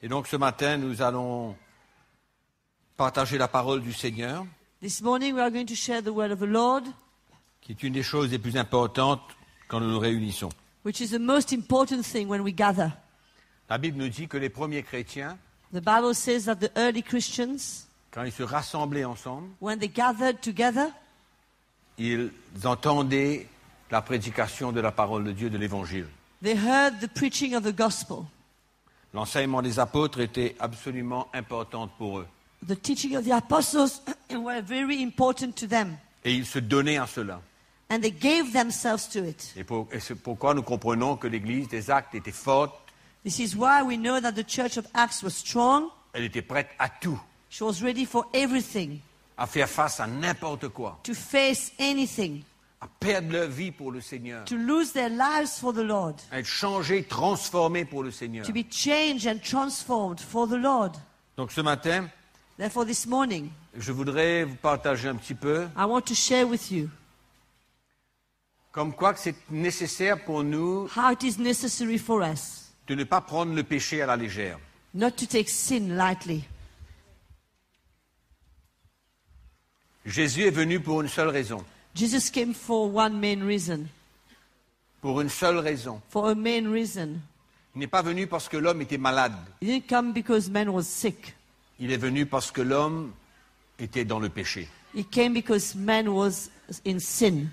Et donc ce matin, nous allons partager la parole du Seigneur, This morning we are going to share the word of the Lord, qui est une des choses les plus importantes quand nous nous réunissons. which is the most important thing when we gather. La Bible nous dit que les premiers chrétiens, The Bible says that the early Christians, quand ils se rassemblaient ensemble, when they gathered together, ils entendaient la prédication de la parole de Dieu, de l'Évangile. they heard the preaching of the gospel. L'enseignement des apôtres était absolument important pour eux. The teaching of the apostles were very important to them, Et ils se donnaient à cela. and they gave themselves to it. Et c'est pourquoi nous comprenons que l'Église des Actes était forte, This is why we know that the church of Acts was strong. elle était prête à tout, She was ready for everything, à faire face à n'importe quoi, to face anything, à perdre leur vie pour le Seigneur, to lose their lives for the Lord, à être changés, transformés pour le Seigneur. to be changed and transformed for the Lord. Donc ce matin, Therefore, this morning, je voudrais vous partager un petit peu I want to share with you comme quoi que c'est nécessaire pour nous how it is necessary for us de ne pas prendre le péché à la légère. not to take sin lightly. Jésus est venu pour une seule raison. Jesus came for one main reason, Pour une seule raison. for a main reason. Il n'est pas venu parce que l'homme était malade. He didn't come because man was sick. Il est venu parce que l'homme était dans le péché. He came because man was in sin.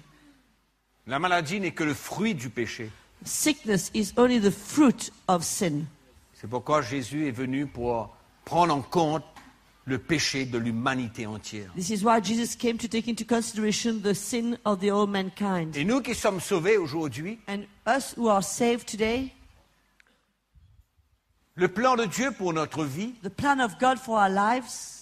La maladie n'est que le fruit du péché. Sickness is only the fruit of sin. C'est pourquoi Jésus est venu pour prendre en compte le péché de l'humanité entière. This is why Jesus came to take into consideration the sin of the whole mankind. Et nous qui sommes sauvés aujourd'hui, And us who are saved today, le plan de Dieu pour notre vie, the plan of God for our lives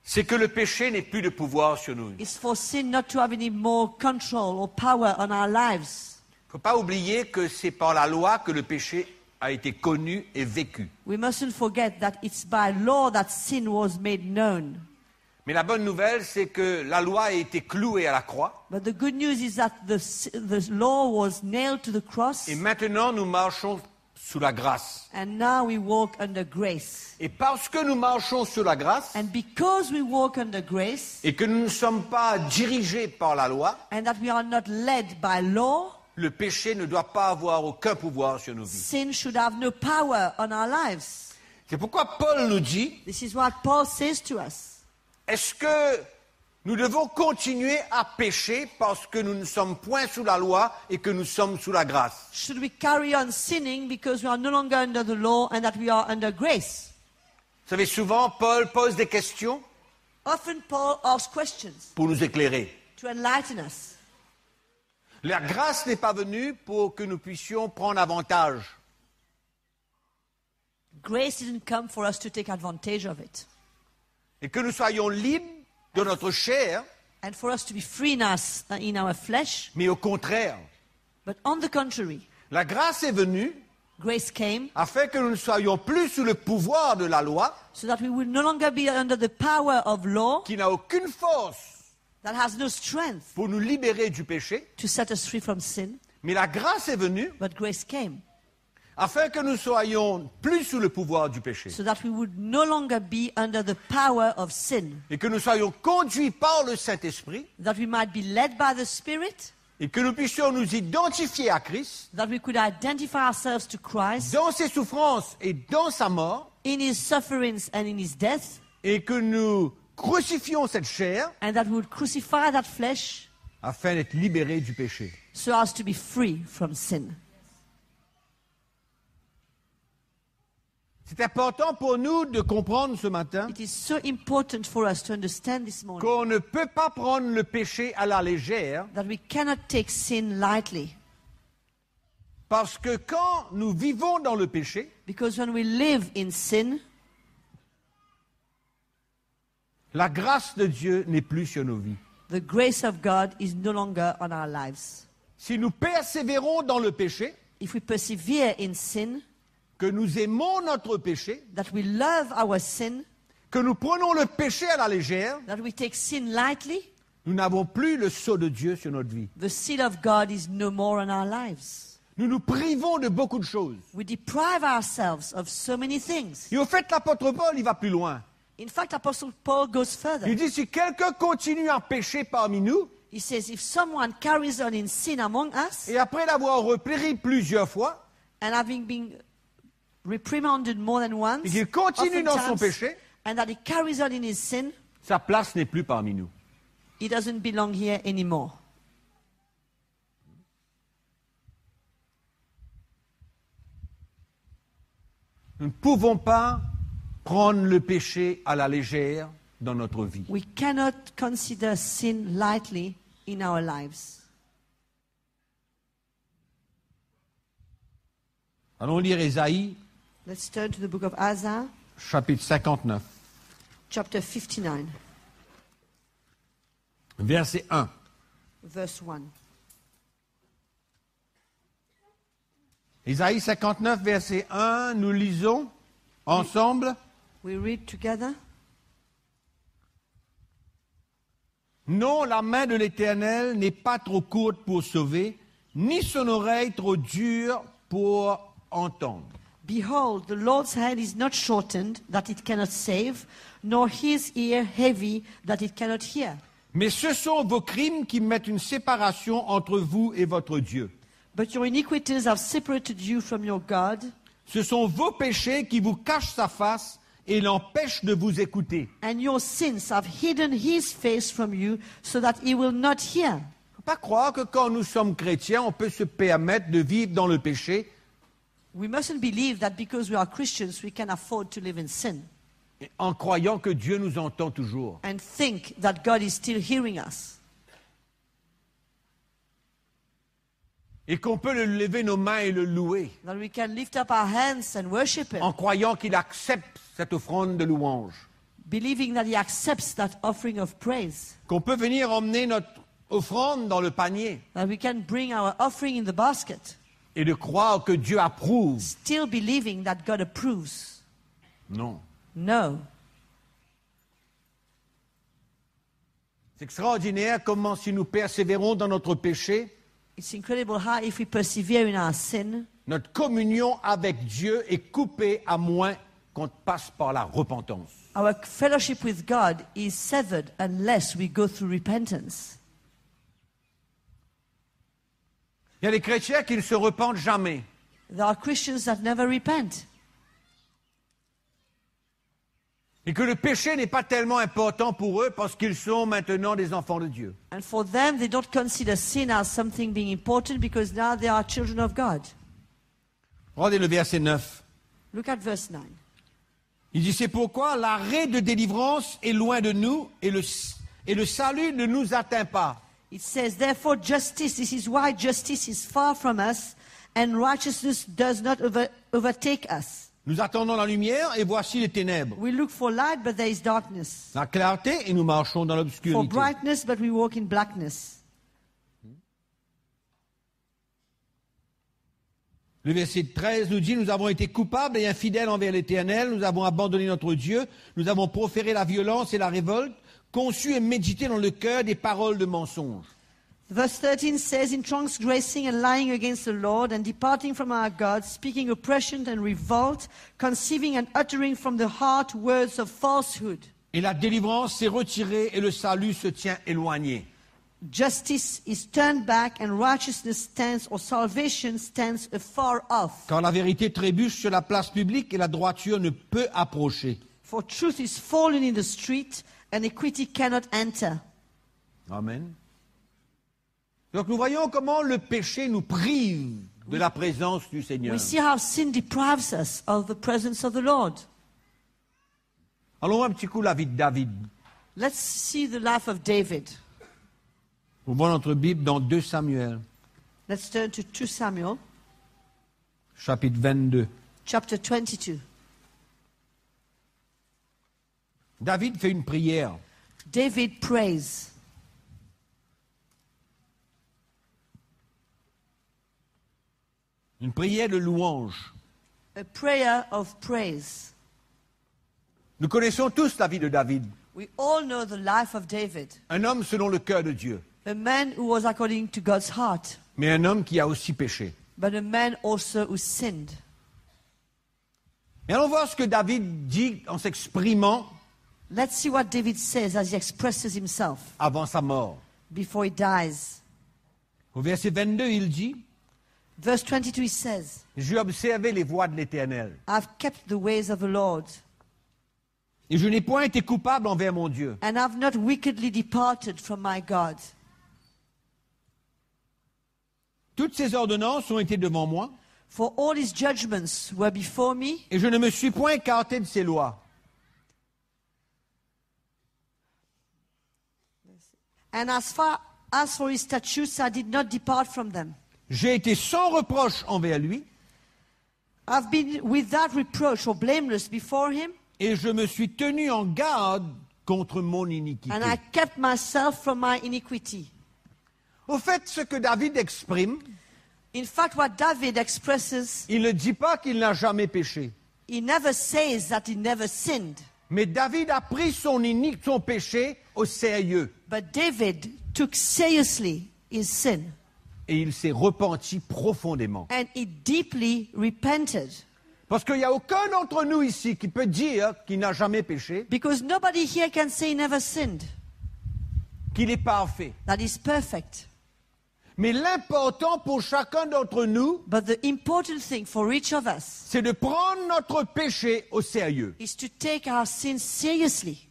c'est que le péché n'ait plus de pouvoir sur nous. Il is for sin not to have any more control or power on our lives. ne faut pas oublier que c'est par la loi que le péché a été connu et vécu. We mustn't forget that it's by law that sin was made known. Mais la bonne nouvelle, c'est que la loi a été clouée à la croix. But the good news is that the law was nailed to the cross, Et maintenant, nous marchons sous la grâce. and now we walk under grace. Et parce que nous marchons sous la grâce, And because we walk under grace, et que nous ne sommes pas dirigés par la loi, and that we are not led by law, le péché ne doit pas avoir aucun pouvoir sur nos vies. sin should have no power on our lives. C'est pourquoi Paul nous dit, This is what Paul says to us. est-ce que nous devons continuer à pécher parce que nous ne sommes point sous la loi et que nous sommes sous la grâce? Should we carry on sinning because we are no longer under the law and that we are under grace? Vous savez, souvent, Paul pose des questions Often Paul asks questions pour nous éclairer. to enlighten us. La grâce n'est pas venue pour que nous puissions prendre avantage. Grace didn't come for us to take advantage of it, Et que nous soyons libres de notre chair, and for us to be free in our flesh. mais au contraire. But on the contrary, La grâce est venue grace came afin que nous ne soyons plus sous le pouvoir de la loi, so that we would no longer be under the power of law qui n'a aucune force that has no strength pour nous libérer du péché, to set us free from sin. mais la grâce est venue But grace came afin que nous soyons plus sous le pouvoir du péché so that we would no longer be under the power of sin, et que nous soyons conduits par le Saint-Esprit that we might be led by the Spirit, et que nous puissions nous identifier à Christ that we could identify ourselves to Christ dans ses souffrances et dans sa mort in his sufferings and in his death, et que nous crucifions cette chair and that we would crucify that flesh afin d'être libérés du péché. so as to be free from sin. C'est important pour nous de comprendre ce matin It is so important for us to understand this morning qu'on ne peut pas prendre le péché à la légère that we cannot take sin lightly, parce que quand nous vivons dans le péché, because when we live in sin, la grâce de Dieu n'est plus sur nos vies. the grace of God is no longer on our lives. Si nous persévérons dans le péché, If we persevere in sin, que nous aimons notre péché, that we love our sin, que nous prenons le péché à la légère, that we take sin lightly, nous n'avons plus le sceau de Dieu sur notre vie. the seal of God is no more on our lives. nous nous privons de beaucoup de choses. We deprive ourselves of so many things. Et au fait, l'apôtre Paul, il va plus loin. In fact, Apostle Paul goes Il further. dit, si quelqu'un continue à pécher parmi nous, He says, if someone carries on in sin among us, et après l'avoir repris plusieurs fois, and having been reprimanded more than once, et qu'il continue dans son oftentimes, péché, and that he carries on in his sin, sa place n'est plus parmi nous. he doesn't belong here anymore. Nous ne pouvons pas prendre le péché à la légère dans notre vie. We cannot consider sin lightly in our lives. Allons lire Ésaïe, Let's turn to the book of Isaiah, chapitre 59, chapter 59, verset 1. verse 1. Ésaïe 59, verset 1, nous lisons ensemble. We read together. Non, la main de l'Éternel n'est pas trop courte pour sauver, ni son oreille trop dure pour entendre. Behold, the Lord's hand is not shortened that it cannot save, nor his ear heavy that it cannot hear. Mais ce sont vos crimes qui mettent une séparation entre vous et votre Dieu. But your iniquities have separated you from your God, Ce sont vos péchés qui vous cachent sa face et l'empêchent de vous écouter. and your sins have hidden his face from you, so that he will not hear. Il ne faut pas croire que quand nous sommes chrétiens, on peut se permettre de vivre dans le péché We mustn't believe that because we are Christians, we can afford to live in sin en croyant que Dieu nous entend toujours. and think that God is still hearing us. Et qu'on peut le lever nos mains et le louer That we can lift up our hands and worship him, en croyant qu'il accepte cette offrande de louange. believing that he accepts that offering of praise. Qu'on peut venir emmener notre offrande dans le panier That we can bring our offering in the basket, et de croire que Dieu approuve. still believing that God approves. Non. No. C'est extraordinaire comment si nous persévérons dans notre péché, It's incredible how if we persevere in our sin, notre communion avec Dieu est coupée à moins qu'on passe par la repentance. our fellowship with God is severed unless we go through repentance. Il y a des chrétiens qui ne se repentent jamais. There are Christians that never repent. Et que le péché n'est pas tellement important pour eux parce qu'ils sont maintenant des enfants de Dieu. And for them, they don't consider sin as something being important because now they are children of God. Regardez le verset 9. Look at verse 9. Il dit, c'est pourquoi l'arrêt de délivrance est loin de nous et le salut ne nous atteint pas. It says, therefore justice, this is why justice is far from us and righteousness does not overtake us. Nous attendons la lumière et voici les ténèbres. We look for light, but there is darkness. La clarté et nous marchons dans For l'obscurité. brightness, but we walk in blackness. Le verset 13 nous dit, nous avons été coupables et infidèles envers l'Éternel, nous avons abandonné notre Dieu, nous avons proféré la violence et la révolte, conçu et médité dans le cœur des paroles de mensonge. Verse 13 says, in transgressing and lying against the Lord and departing from our God, speaking oppression and revolt, conceiving and uttering from the heart words of falsehood. Et la délivrance s'est retirée et le salut se tient éloigné. Justice is turned back and righteousness stands, or salvation stands afar off. Car la vérité trébuche sur la place publique et la droiture ne peut approcher. For truth is fallen in the street and equity cannot enter. Amen. Donc nous voyons comment le péché nous prive de la présence du Seigneur. We see how sin deprives us of the presence of the Lord. Allons voir un petit coup la vie de David. Let's see the life of David. Ouvrons notre Bible dans 2 Samuel, Let's turn to 2 Samuel, chapitre 22. chapter 22. David fait une prière. David prays. Une prière de louange. A prayer of praise. Nous connaissons tous la vie de David, We all know the life of David, un homme selon le cœur de Dieu, a man who was according to God's heart, mais un homme qui a aussi péché. but a man also who sinned. Et allons voir ce que David dit en s'exprimant Let's see what David says as he expresses himself avant sa mort. before he dies. Au verset 22, il dit, Verse 22 he says, j'ai observé les voies de l'Éternel, I've kept the ways of the Lord, et je n'ai point été coupable envers mon Dieu. and I've not wickedly departed from my God. Toutes ces ordonnances ont été devant moi, For all his judgments were before me, et je ne me suis point écarté de ses lois. and as far as for his statutes, I did not depart from them. J'ai été sans reproche envers lui, I've been without reproach or blameless before him, et je me suis tenu en garde contre mon iniquité. and I kept myself from my iniquity. Au fait, ce que David exprime, In fact, what David expresses, il ne dit pas qu'il n'a jamais péché. he never says that he never sinned. Mais David a pris son péché au sérieux, But David took seriously his sin, et il s'est repenti profondément. and he deeply repented. Parce qu'il n'y a aucun d'entre nous ici qui peut dire qu'il n'a jamais péché, Because nobody here can say he never sinned, qu'il est parfait. that he's perfect. Mais l'important pour chacun d'entre nous, But the important thing for each of us c'est de prendre notre péché au sérieux. is to take our sins seriously.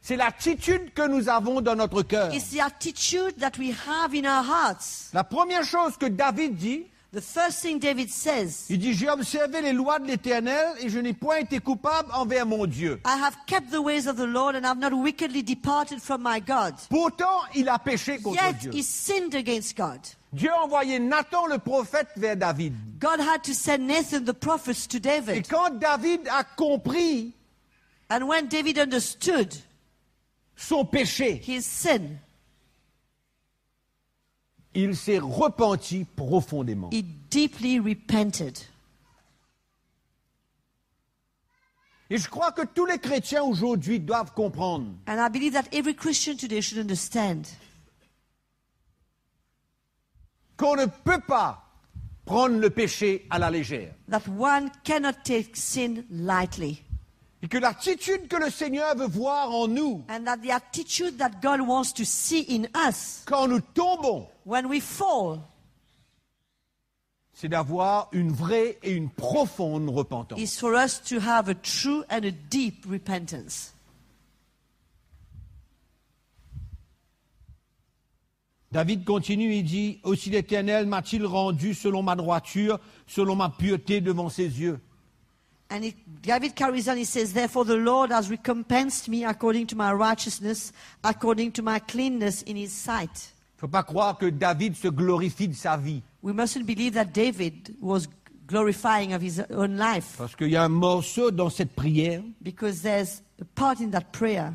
C'est l'attitude que nous avons dans notre cœur. It's the attitude that we have in our hearts. La première chose que David dit, The first thing David says, il dit, j'ai observé les lois de l'Éternel et je n'ai point été coupable envers mon Dieu. I have kept the ways of the Lord and have not wickedly departed from my God. Pourtant, il a péché contre Yet Dieu. he sinned against God. Dieu a envoyé Nathan le prophète vers David. God had to send Nathan the prophet to Et David. quand David a compris And when David understood son péché, his sin, il s'est repenti profondément. he deeply repented. Et je crois que tous les chrétiens aujourd'hui doivent comprendre And I believe that every Christian today should understand qu'on ne peut pas prendre le péché à la légère. that one cannot take sin lightly. Et que l'attitude que le Seigneur veut voir en nous, And that the attitude that God wants to see in us quand nous tombons, when we fall c'est d'avoir une vraie et une profonde repentance. is for us to have a true and a deep repentance. David continue, il dit, aussi l'Éternel m'a-t-il rendu selon ma droiture, selon ma pureté devant ses yeux. And David carries on, he says, therefore the Lord has recompensed me according to my righteousness, according to my cleanness in his sight. Il ne faut pas croire que David se glorifie de sa vie. We mustn't believe that David was glorifying of his own life, Parce qu'il y a un morceau dans cette prière, because there's a part in that prayer.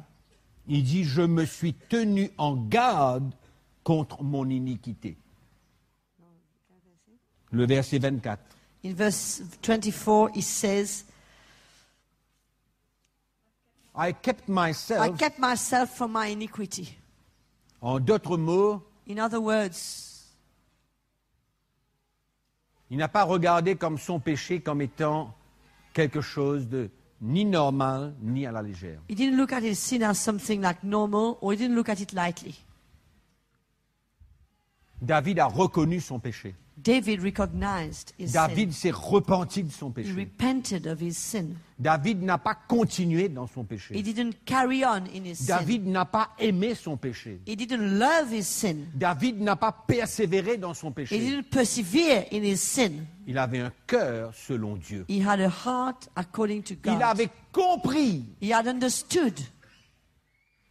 il dit, je me suis tenu en garde contre mon iniquité. Le verset 24. In verse 24, he says, I kept I myself, kept myself from my iniquity. en d'autres mots, In other words, il n'a pas regardé comme son péché comme étant quelque chose de ni normal, ni à la légère. he didn't look at his sin as something like normal, or he didn't look at it lightly. David a reconnu son péché. David recognized his David s'est repenti de son sin. He péché. repented of his sin. David n'a pas continué dans son He péché. didn't carry on in his sin. David n'a pas aimé son péché. He didn't love his sin. David n'a pas persévéré dans son He péché. didn't persevere in his sin. Il avait un cœur selon Dieu. He had a heart according to Il God. avait compris He had understood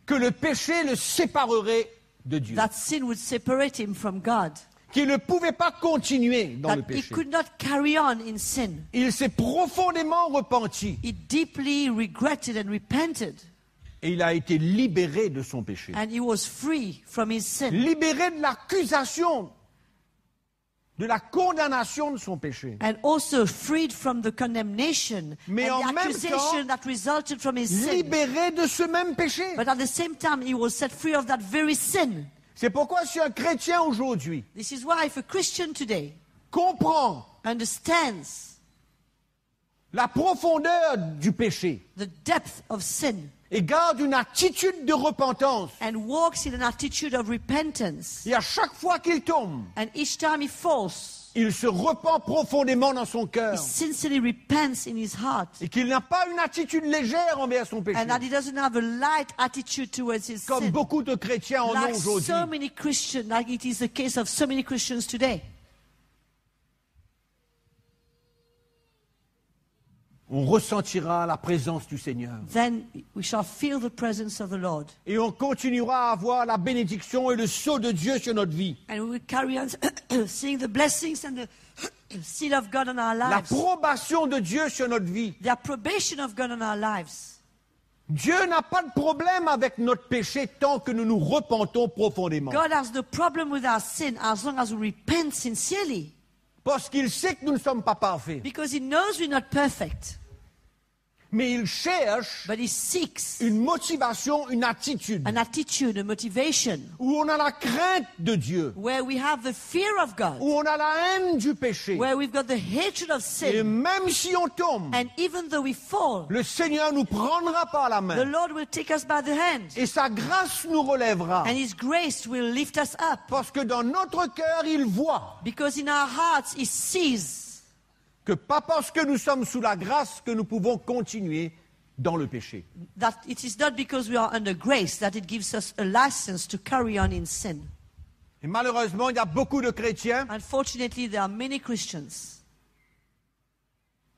que le péché le séparerait de Dieu. that sin would separate him from God. Qu'il ne pouvait pas continuer dans le That he péché. could not carry on in sin. Il s'est profondément repenti He deeply regretted and repented. et il a été libéré de son péché. And he was free from his sin. Libéré de l'accusation, de la condamnation de son péché. And also freed from the condemnation Mais en and the même accusation that resulted from his sin. Libéré de ce même péché. But at the same time, he was set free of that very sin. C'est pourquoi si un chrétien aujourd'hui This is why if a Christian today comprend understands la profondeur du péché the depth of sin et garde une attitude de repentance, and walks in an attitude of repentance, et à chaque fois qu'il tombe, and each time he falls, il se repent profondément dans son he cœur, sincerely repents in his heart, et qu'il n'a pas une attitude légère envers son péché, and that he doesn't have a light attitude towards his comme sin. beaucoup de chrétiens en ont Like aujourd'hui. so many Christians, like it is the case of so many Christians today. On ressentira la présence du Seigneur. Then we shall feel the presence of the Lord. Et on continuera à avoir la bénédiction et le sceau de Dieu sur notre vie. And we will carry on seeing the blessings and the seal of God on our lives. L'approbation de Dieu sur notre vie. The approbation of God on our lives. Dieu n'a pas de problème avec notre péché tant que nous nous repentons profondément. God has no problem with our sin as long as we repent sincerely. Parce qu'il sait que nous ne sommes pas parfaits. Because he knows we're not perfect. Mais il cherche But he seeks une motivation, une attitude, an attitude, a motivation, où on a la crainte de Dieu, where we have the fear of God, où on a la haine du péché. where we've got the hatred of Et sin. même si on tombe, And even though we fall, le Seigneur nous prendra par la the main. Lord will take us by the hand. Et sa grâce nous relèvera. And his grace will lift us up. Parce que dans notre cœur, il voit Because in our hearts he sees que pas parce que nous sommes sous la grâce que nous pouvons continuer dans le péché. that it is not because we are under grace that it gives us a license to carry on in sin. Et malheureusement, il y a beaucoup de chrétiens Unfortunately, there are many Christians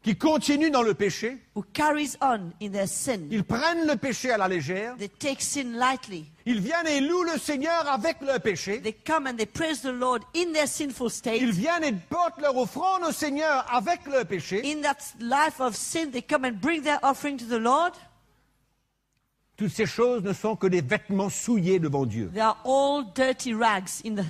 qui continuent dans le péché. who carries on in their sin. Ils prennent le péché à la légère. They take sin lightly. Ils viennent et louent le Seigneur avec leur péché. They come and they praise the Lord in their sinful Ils state. viennent et portent leur offrande au Seigneur avec leur péché. In that life of sin, they come and bring their offering to the Lord. Toutes ces choses ne sont que des vêtements souillés devant Dieu. They are all dirty rags in the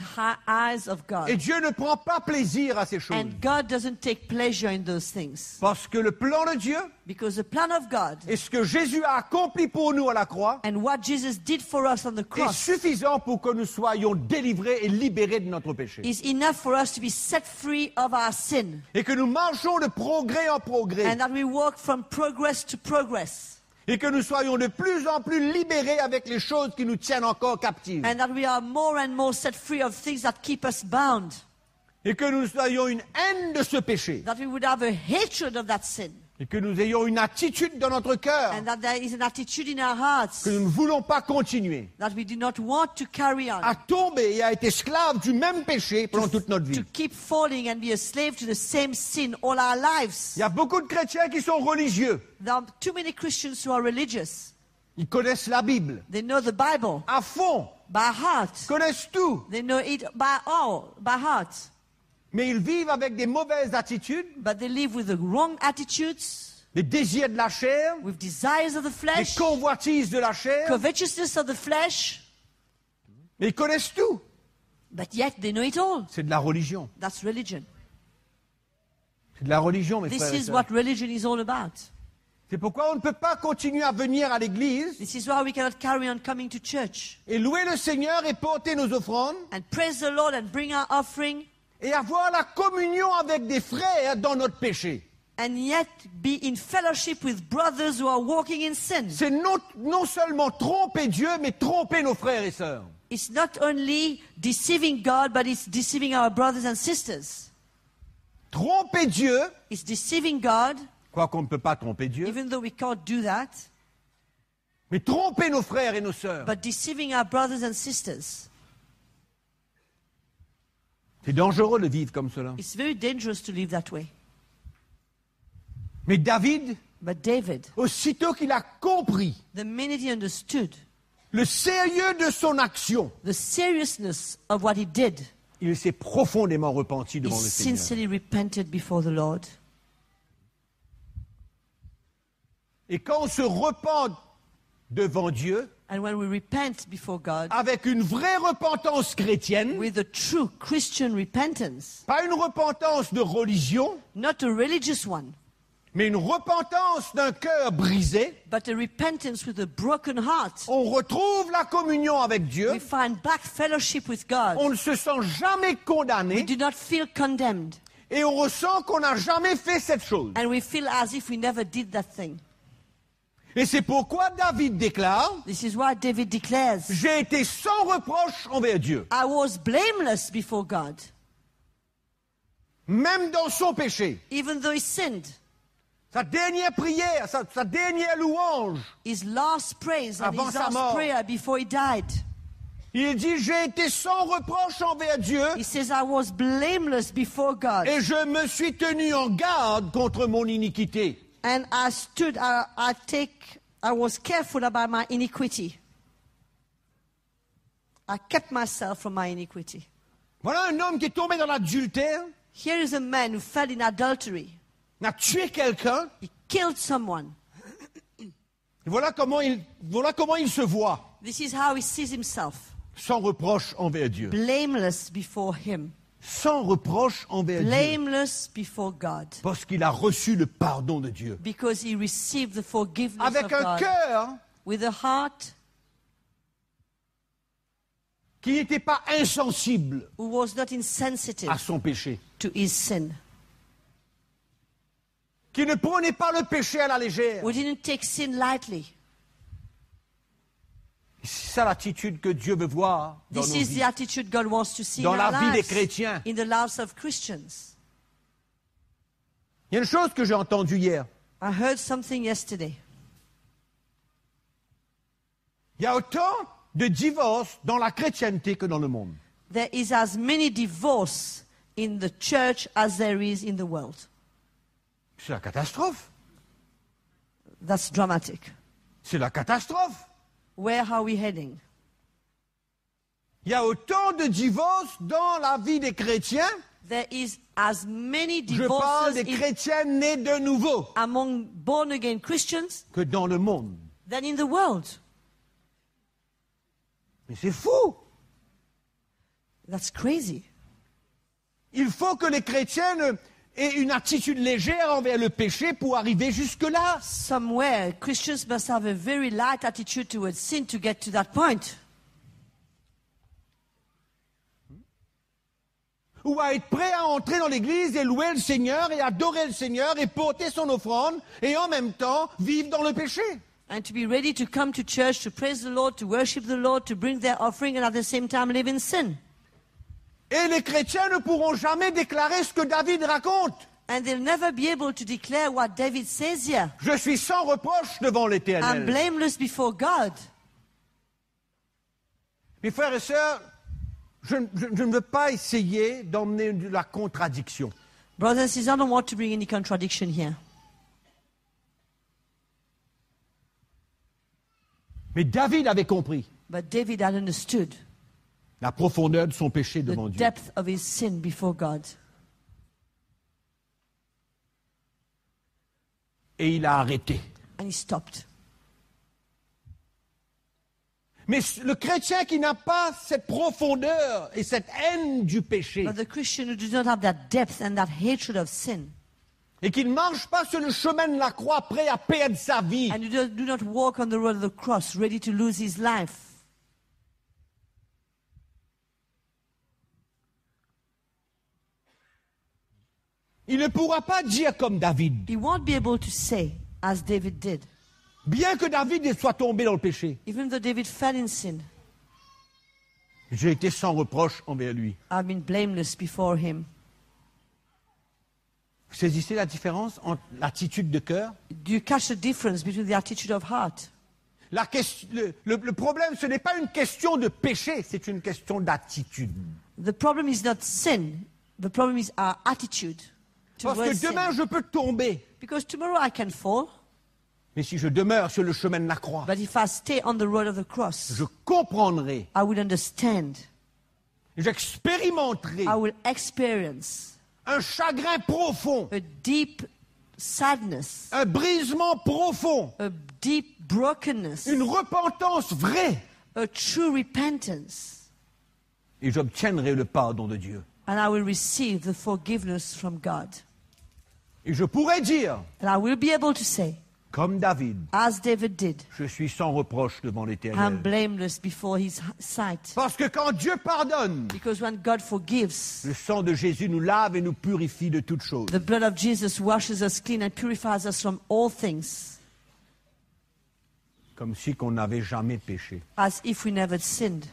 eyes of Et God. Dieu ne prend pas plaisir à ces choses. And God doesn't take pleasure in those things. Parce que le plan de Dieu Because the plan of God et ce que Jésus a accompli pour nous à la croix and what Jesus did for us on the est cross suffisant pour que nous soyons délivrés et libérés de notre péché. is enough for us to be set free of our sin. Et que nous marchons de progrès en progrès. And that we walk from progress to progress. Et que nous soyons de plus en plus libérés avec les choses qui nous tiennent encore captives. And that we are more and more set free of things that keep us bound. Et que nous ayons une haine de ce péché. That we would have a hatred of that sin. Et que nous ayons une attitude dans notre cœur And that there is an attitude in our hearts que nous ne voulons pas continuer that we do not want to carry on. à tomber et à être esclaves du même péché pendant toute notre vie. To keep falling and be a slave to the same sin all our lives. Il y a beaucoup de chrétiens qui sont religieux. There are too many Christians who are religious. Ils connaissent la Bible They know the Bible à fond, by heart. connaissent tout, They know it by heart. mais ils vivent avec des mauvaises attitudes, But they live with the wrong attitudes, des désirs de la chair, with desires of the des flesh, convoitises de la chair, covetousness of the flesh. mais ils connaissent tout. But yet they know it all. C'est de la religion. That's religion. C'est de la religion, mes This frères et is sœurs. what religion is all about. C'est pourquoi on ne peut pas continuer à venir à l'église This is why we cannot carry on coming to church et louer le Seigneur et porter nos offrandes and praise the Lord and bring our offering et avoir la communion avec des frères dans notre péché. and yet be in fellowship with brothers who are walking in sin. C'est non seulement tromper Dieu, mais tromper nos frères et sœurs. It's not only deceiving God, but it's deceiving our brothers and sisters. Tromper Dieu, It's deceiving God, quoi qu'on ne peut pas tromper Dieu, even though we can't do that, mais tromper nos frères et nos sœurs. but deceiving our brothers and sisters. C'est dangereux de vivre comme cela. It's very dangerous to live that way. Mais David, But David, aussitôt qu'il a compris the minute he understood le sérieux de son action, the seriousness of what he did, il s'est profondément repenti he devant le Seigneur. sincerely repented before the Lord. Et quand on se repent devant Dieu, And when we repent before God avec une vraie repentance chrétienne, with a true Christian repentance, pas une repentance de religion, not a religious one, Mais une repentance d'un cœur brisé, but a repentance with a broken heart. on retrouve la communion avec Dieu, We find back fellowship with God. on ne se sent jamais We condamné do not feel condemned. et on ressent qu'on n'a jamais fait cette chose. And we feel as if we never did that thing. Et c'est pourquoi David déclare, This is why David declares, j'ai été sans reproche envers Dieu, I was blameless before God, même dans son péché. even though he sinned. Sa dernière prière, sa dernière louange, His last praise and Avant his sa last mort. prayer before he died. il dit, j'ai été sans reproche envers Dieu He says, I was blameless before God. et je me suis tenu en garde contre mon iniquité. And I stood, I was careful about my iniquity. I kept myself from my iniquity. Voilà un homme qui est tombé dans l'adultère, Here is a man who fell in adultery. a tué quelqu'un, He killed someone. et voilà comment il se voit, This is how he sees himself. sans reproche envers Dieu. Blameless before him. Sans reproche envers Dieu. Blameless before God. Parce qu'il a reçu le pardon de Dieu. Because he received the forgiveness Avec of un God. cœur With a heart qui n'était pas insensible who was not insensitive à son péché. to his sin. Qui ne prenait pas le péché à la légère. We didn't take sin lightly. C'est ça l'attitude que Dieu veut voir dans This nos is vies. the attitude God wants to see Dans in la our vie des lives, chrétiens. in the lives of Christians. Il y a une chose que j'ai entendue hier. I heard something yesterday. Il y a autant de divorces dans la chrétienté que dans le monde. There is as many divorce in the church as there is in the world. C'est la catastrophe. That's dramatic. C'est la catastrophe. Where are we heading? Il y a autant de divorces dans la vie des chrétiens. There is as many Je parle divorces des chrétiens nés de nouveau among born-again Christians que dans le monde. than in the world. Mais c'est fou. That's crazy. Il faut que les chrétiens aient une attitude légère envers le péché pour arriver jusque-là. Somewhere, Christians must have a very light attitude towards sin to get to that point. Ou à être prêt à entrer dans l'église et louer le Seigneur et adorer le Seigneur et porter son offrande et en même temps vivre dans le péché. And to be ready to come to church, to praise the Lord, to worship the Lord, to bring their offering, and at the same time live in sin. Et les chrétiens ne pourront jamais déclarer ce que David raconte. And they'll never be able to declare what David says here. Je suis sans reproche devant I'm l'Éternel. blameless before God. Mes frères et sœurs, je ne veux pas essayer d'emmener de la contradiction. Brothers and sisters, I don't want to bring any contradiction here. Mais David avait compris But David had understood la profondeur de son péché the devant Dieu. depth of his sin before God. Et il a arrêté. And he stopped. Mais le chrétien qui n'a pas cette profondeur et cette haine du péché, But the Christian who does not have that depth and that hatred of sin, et qui ne marche pas sur le chemin de la croix prêt à perdre sa vie, and who do not walk on the road of the cross ready to lose his life, il ne pourra pas dire comme David. he won't be able to say, as David did, Bien que David soit tombé dans le péché, even though David fell in sin, j'ai été sans reproche envers lui. I've been blameless before him. Vous saisissez la différence entre l'attitude de cœur? Do you catch the difference between the attitude of heart? Le problème, ce n'est pas une question de péché, c'est une question d'attitude. The problem is not sin. The problem is our attitude Parce towards que demain, sin. je peux tomber. Because tomorrow I can fall, Mais si je demeure sur le chemin de la croix, but if I stay on the road of the cross, je comprendrai, I will understand. j'expérimenterai I will experience un chagrin profond, a deep sadness, un brisement profond, a deep brokenness, une repentance vraie. a true repentance, Et j'obtiendrai le pardon de Dieu. and I will receive the forgiveness from God. Et je pourrais dire, And I will be able to say, comme David, as David did, je suis sans reproche devant I'm l'Éternel. blameless before his sight. Parce que quand Dieu pardonne, Because when God forgives, le sang de Jésus nous lave et nous purifie de toutes choses. the blood of Jesus washes us clean and purifies us from all things, Comme si qu'on n'avait jamais péché. as if we never sinned.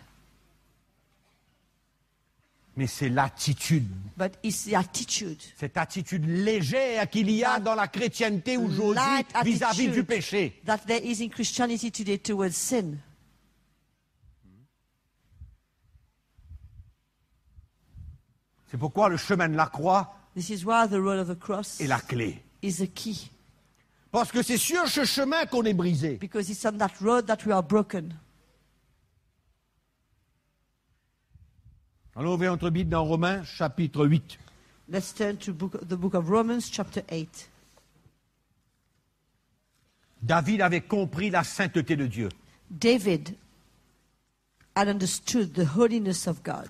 Mais c'est l'attitude, But it's the attitude, cette attitude légère qu'il y a dans la chrétienté aujourd'hui light vis-à-vis du attitude péché. that there is in Christianity today towards sin. C'est pourquoi le chemin de la croix This is why the road of the cross est la clé. is the key. Parce que c'est sur ce chemin qu'on est brisé. Because it's on that road that we are broken. Allons ouvrir notre Bible dans Romains, chapitre 8. Let's turn to the book of Romans, chapter 8. David avait compris la sainteté de Dieu. David had understood the holiness of God.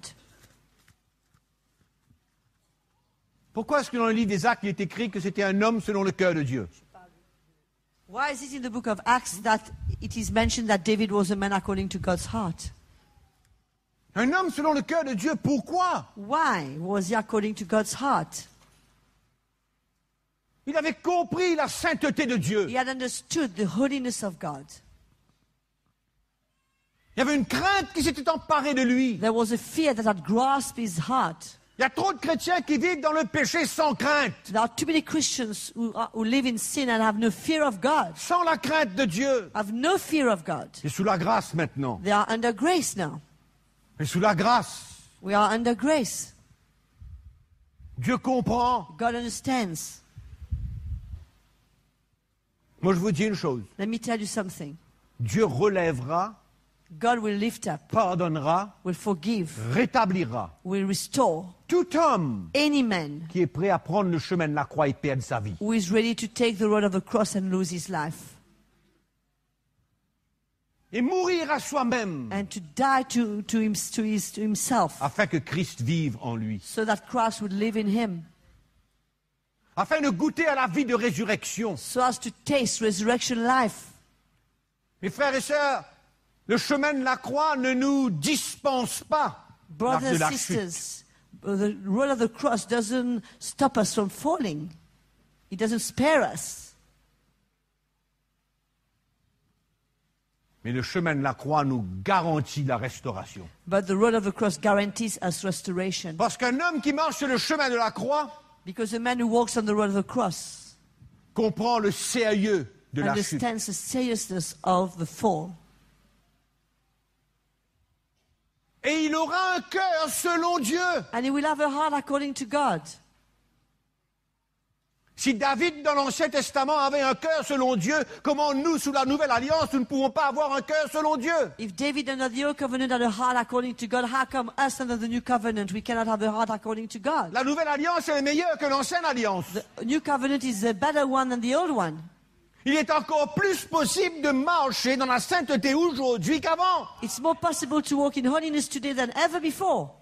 Pourquoi est-ce que dans le livre des Actes, il est écrit que c'était un homme selon le cœur de Dieu? Why is it in the book of Acts that it is mentioned that David was a man according to God's heart? Un homme selon le cœur de Dieu, pourquoi? Why was he according to God's heart? Il avait compris la sainteté de Dieu. He had understood the holiness of God. Il y avait une crainte qui s'était emparée de lui. There was a fear that had grasped his heart. Il y a trop de chrétiens qui vivent dans le péché sans crainte, There are too many Christians who live in sin and have no fear of God, sans la crainte de Dieu. have no fear of God. Et sous la grâce maintenant. They are under grace now. Et sous la grâce, We are under grace. Dieu comprend. God understands. Moi, je vous dis une chose. Let me tell you something. Dieu relèvera, God will lift up, pardonnera, will forgive, rétablira will restore tout homme any man qui est prêt à prendre le chemin de la croix et perdre sa vie. who is ready to take the road of the cross and lose his life, Et mourir à soi-même and to die to himself, afin que Christ vive en lui. so that Christ would live in him, Afin de goûter à la vie de résurrection. so as to taste resurrection life. Mes frères et sœurs, le chemin de la croix ne nous dispense pas Brothers de and la chute. sisters, the road of the cross doesn't stop us from falling. It doesn't spare us. Mais le chemin de la croix nous garantit la restauration. But the road of the cross guarantees us restoration. Parce qu'un homme qui marche sur le chemin de la croix Because a man who walks on the road of the cross comprend le sérieux de la chute. understands the seriousness of the fall. Et il aura un cœur selon Dieu. And he will have a heart according to God. Si David, dans l'Ancien Testament, avait un cœur selon Dieu, comment nous, sous la Nouvelle Alliance, nous ne pouvons pas avoir un cœur selon Dieu? If David under the old covenant had a heart according to God, how come us under the new covenant we cannot have a heart according to God? La Nouvelle Alliance est meilleure que l'Ancienne Alliance. The new covenant is a better one than the old one. Il est encore plus possible de marcher dans la sainteté aujourd'hui qu'avant. It's more possible to walk in holiness today than ever before.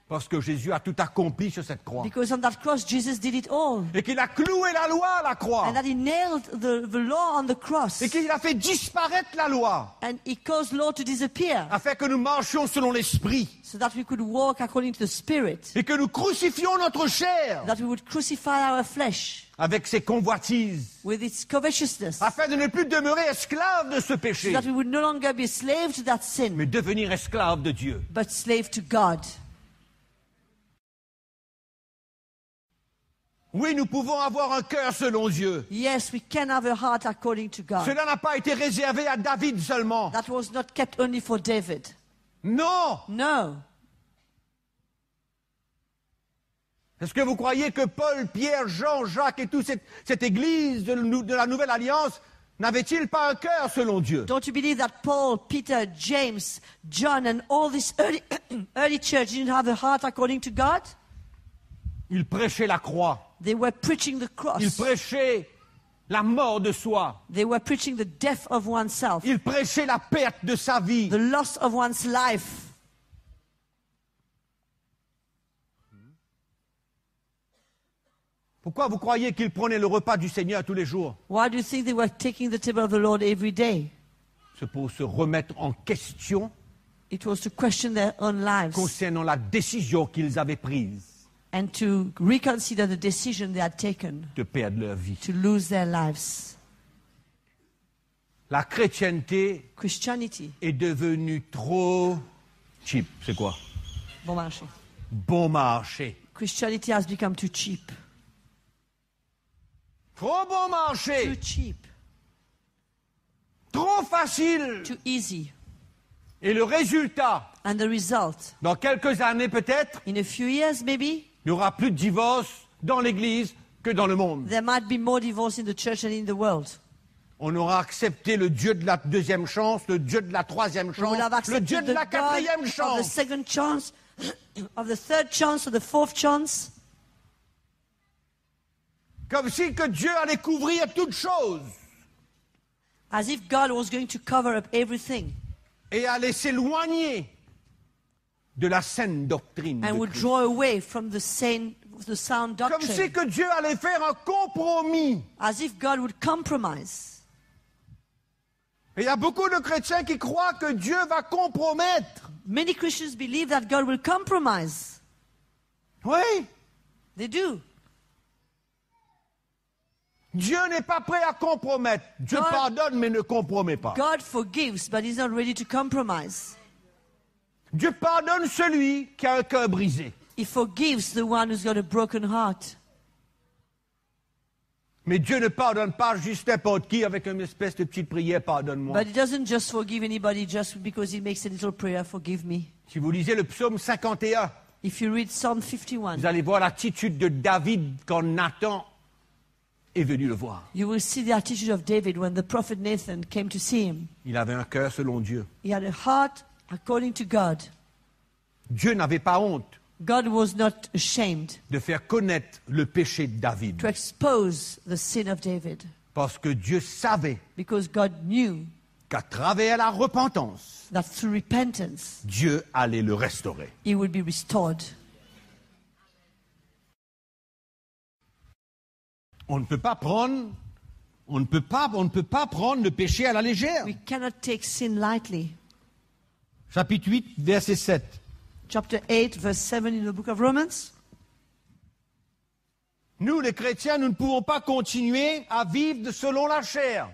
Parce que Jésus a tout accompli sur cette croix. Because on that cross, Jesus did it all. Et qu'il a cloué la loi à la croix. And that he nailed the law on the cross. Et qu'il a fait disparaître la loi. And he caused law to disappear. Afin que nous marchions selon l'Esprit. So that we could walk according to the Spirit. Et que nous crucifions notre chair. That we would crucify our flesh. Avec ses convoitises. With its covetousness. Afin de ne plus demeurer esclave de ce péché. So that we would no longer be slave to that sin. Mais devenir esclave de Dieu. But slave to God. Oui, nous pouvons avoir un cœur selon Dieu. Yes, we can have a heart according to God. Cela n'a pas été réservé à David seulement. That was not kept only for David. Non. No. Est-ce que vous croyez que Paul, Pierre, Jean, Jacques et toute cette église de la Nouvelle Alliance n'avaient-ils pas un cœur selon Dieu? Don't you believe that Paul, Peter, James, John and all this early church didn't have a heart according to God? Ils prêchaient la croix. They were preaching the cross. Ils prêchaient la mort de soi. They were preaching the death of oneself. Ils prêchaient la perte de sa vie. The loss of one's life. Pourquoi vous croyez qu'ils prenaient le repas du Seigneur tous les jours? Why do you think they were taking the table of the Lord every day? C'est pour se remettre en question It was to question their own lives concernant la décision qu'ils avaient prise and to reconsider the decision they had taken de perdre leur vie. to lose their lives. La chrétienté Christianity, est devenue trop cheap. C'est quoi? bon marché. Bon marché. Christianity has become too cheap. Trop bon Too marché. cheap, Trop facile. too easy. Et le résultat, And the result, dans quelques années peut-être, in a few years maybe, il n'y aura plus de divorce dans l'Église que dans le monde. there might be more divorce in the church than in the world. On aura accepté le Dieu de la deuxième chance, le Dieu de la troisième We chance, will have le Dieu accepted de the la God quatrième of the chance. second chance, of the third chance, of the fourth chance. Comme si que Dieu allait couvrir toutes choses As if God was going to cover up everything et allait s'éloigner de la saine doctrine. and de would Christ. draw away from the sound Comme si doctrine. que Dieu allait faire un compromis. As if God would compromise. Et il y a beaucoup de chrétiens qui croient que Dieu va compromettre. Many Christians believe that God will compromise. Oui, They do. Dieu n'est pas prêt à compromettre. Dieu God- pardonne mais ne compromet pas. God forgives, but He's not ready to compromise. Dieu pardonne celui qui a un cœur brisé. He forgives the one who's got a broken heart. Mais Dieu ne pardonne pas juste n'importe qui avec une espèce de petite prière, pardonne-moi. But He doesn't just forgive anybody just because He makes a little prayer, forgive me. Si vous lisez le psaume 51, If you read Psalm 51, vous allez voir l'attitude de David quand Nathan est venu le voir. you will see the attitude of David when the prophet Nathan came to see him. Il avait un cœur selon Dieu. He had a heart according to God. Dieu n'avait pas honte God was not ashamed de faire connaître le péché de David. to expose the sin of David Parce que Dieu savait because God knew qu'à travers la repentance, that through repentance Dieu allait le restaurer. he would be restored. On ne peut pas prendre le péché à la légère. We cannot take sin lightly. Chapitre 8, verset 7. Chapter 8, verse 7 in the book of Romans. Nous, les chrétiens, nous ne pouvons pas continuer à vivre selon la chair,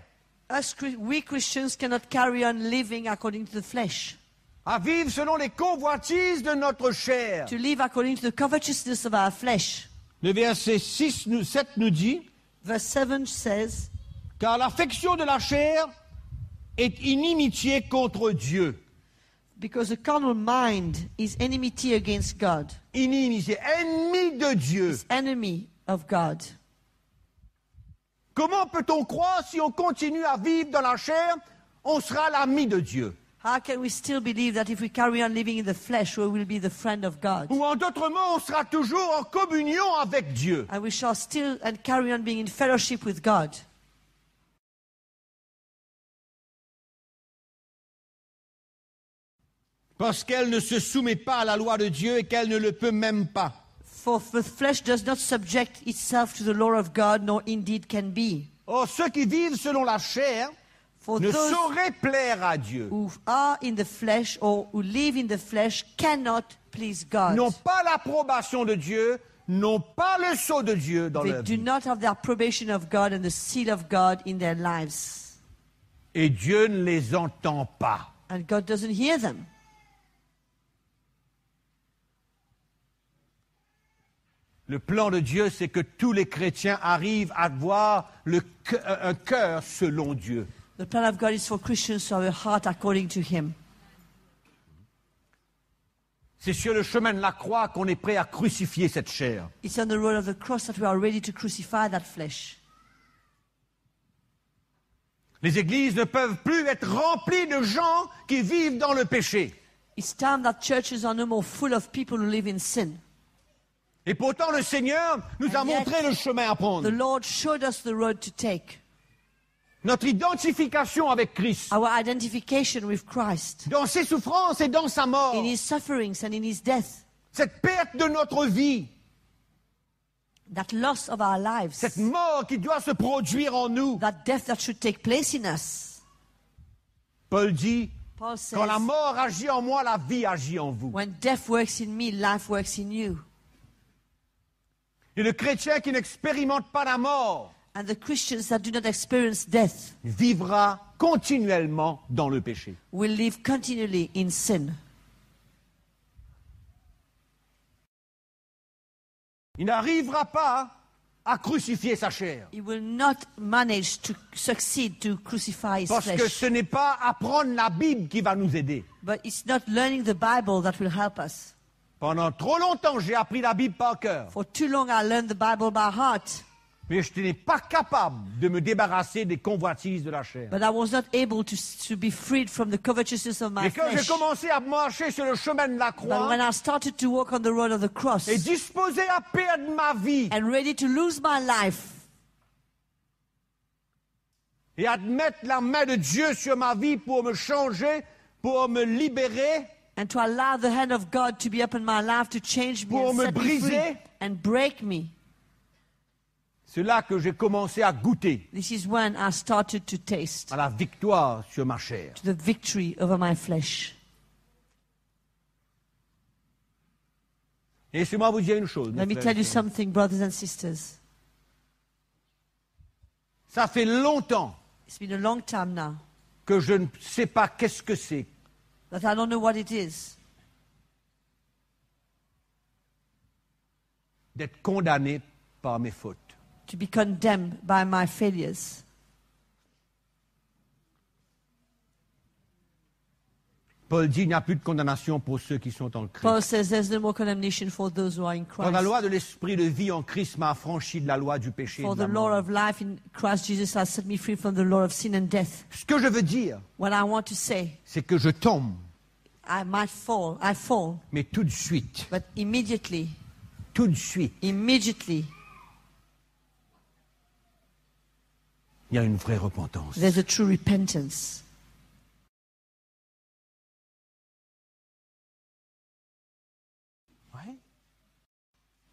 We Christians cannot carry on living according to the flesh, à vivre selon les convoitises de notre chair. to live according to the covetousness of our flesh. Le verset 7 nous dit, Verse 7 says, car l'affection de la chair est inimitié contre Dieu. because the carnal mind is enmity against God, Inimitié, ennemi de Dieu. is enemy of God. Comment peut-on croire si on continue à vivre dans la chair, on sera l'ami de Dieu? How can we still believe that if we carry on living in the flesh, we will be the friend of God? Ou en d'autres mots, on sera toujours en communion avec Dieu. And we shall still and carry on being in fellowship with God. Parce qu'elle ne se soumet pas à la loi de Dieu et qu'elle ne le peut même pas. For the flesh does not subject itself to the law of God, nor indeed can be. Or, ceux qui vivent selon la chair For ne those sauraient plaire à Dieu. who are in the flesh or who live in the flesh cannot please God. N'ont pas l'approbation de Dieu, n'ont pas le sceau de Dieu dans They leur do vie. not have the approbation of God and the seal of God in their lives. Et Dieu ne les entend pas. And God doesn't hear them. Le plan de Dieu, c'est que tous les chrétiens arrivent à avoir un cœur selon Dieu. The plan of God is for Christians to have a heart according to Him. C'est sur le chemin de la croix qu'on est prêt à crucifier cette chair. It's on the road of the cross that we are ready to crucify that flesh. Les églises ne peuvent plus être remplies de gens qui vivent dans le péché. It's time that churches are no more full of people who live in sin. Et pourtant, le Seigneur nous a And yet, montré le chemin à The prendre. Lord showed us the road to take. Notre identification avec Christ, Our identification with Christ dans ses souffrances et dans sa mort, in His sufferings and in His death. cette perte de notre vie, that loss of our lives, cette mort qui doit se produire en nous. that death that should take place in us. Paul dit, Paul says, quand la mort agit en moi, la vie agit en vous. when death works in me, life works in you. Et le chrétien qui n'expérimente pas la mort And the Christians that do not experience death vivra continuellement dans le péché. will live continually in sin. Il n'arrivera pas à crucifier sa chair. He will not manage to succeed to crucify his Parce que flesh. ce n'est pas apprendre la Bible qui va nous aider. But it's not learning the Bible that will help us. Pendant trop longtemps, j'ai appris la Bible par cœur. For too long I learned the Bible by heart, Mais je n'étais pas capable de me débarrasser des convoitises de la chair. but I was not able to be freed from the covetousness of my Et quand j'ai flesh. commencé à marcher sur le chemin de la But when croix I started to walk on the road of the cross et disposé à perdre ma vie and ready to lose my life et admettre la main de Dieu sur ma vie pour me changer, pour me libérer, and to allow the hand of God to be upon my life to change me Pour and me set me free briser. and break me, c'est là que j'ai commencé à goûter this is when I started to taste à la victoire sur ma chair. the victory over my flesh. Et laissez-moi vous dire une chose. mes Let me frères tell et you sœurs. something, brothers and sisters. Ça fait longtemps It's been a long time now que je ne sais pas qu'est-ce que c'est that I don't know what it is d'être condamné par mes fautes. to be condemned by my failures. Paul dit il n'y a plus de condamnation pour ceux qui sont en Christ. Paul says there's no more condemnation for those who are in Quand la Christ. loi de l'esprit de vie en Christ m'a affranchi de la loi du péché et For de the la law mort. of life in Christ Jesus has set me free from the law of sin and death. Ce que je veux dire, What I want to say, c'est que je tombe, I fall, mais tout de suite, but immediately, il y a une vraie repentance. there's a true repentance. Ouais.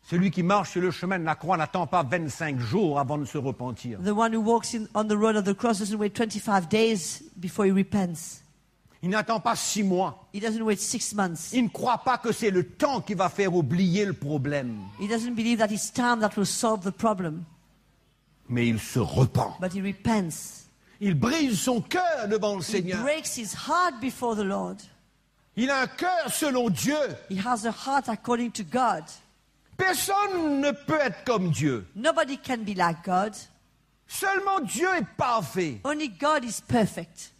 Celui qui marche sur le chemin de la croix n'attend pas 25 jours avant de se repentir. The one who walks on the road of the cross doesn't wait 25 days before he repents. Il n'attend pas 6 mois. He doesn't wait 6 months. Il ne croit pas que c'est le temps qui va faire oublier le problème. He doesn't believe that it's time that will solve the problem, Mais il se repent. but he repents. Il brise son cœur devant le He Seigneur. breaks his heart before the Lord. Il a un cœur selon Dieu. He has a heart according to God. Personne ne peut être comme Dieu. Nobody can be like God. Seulement Dieu est parfait. Only God is perfect.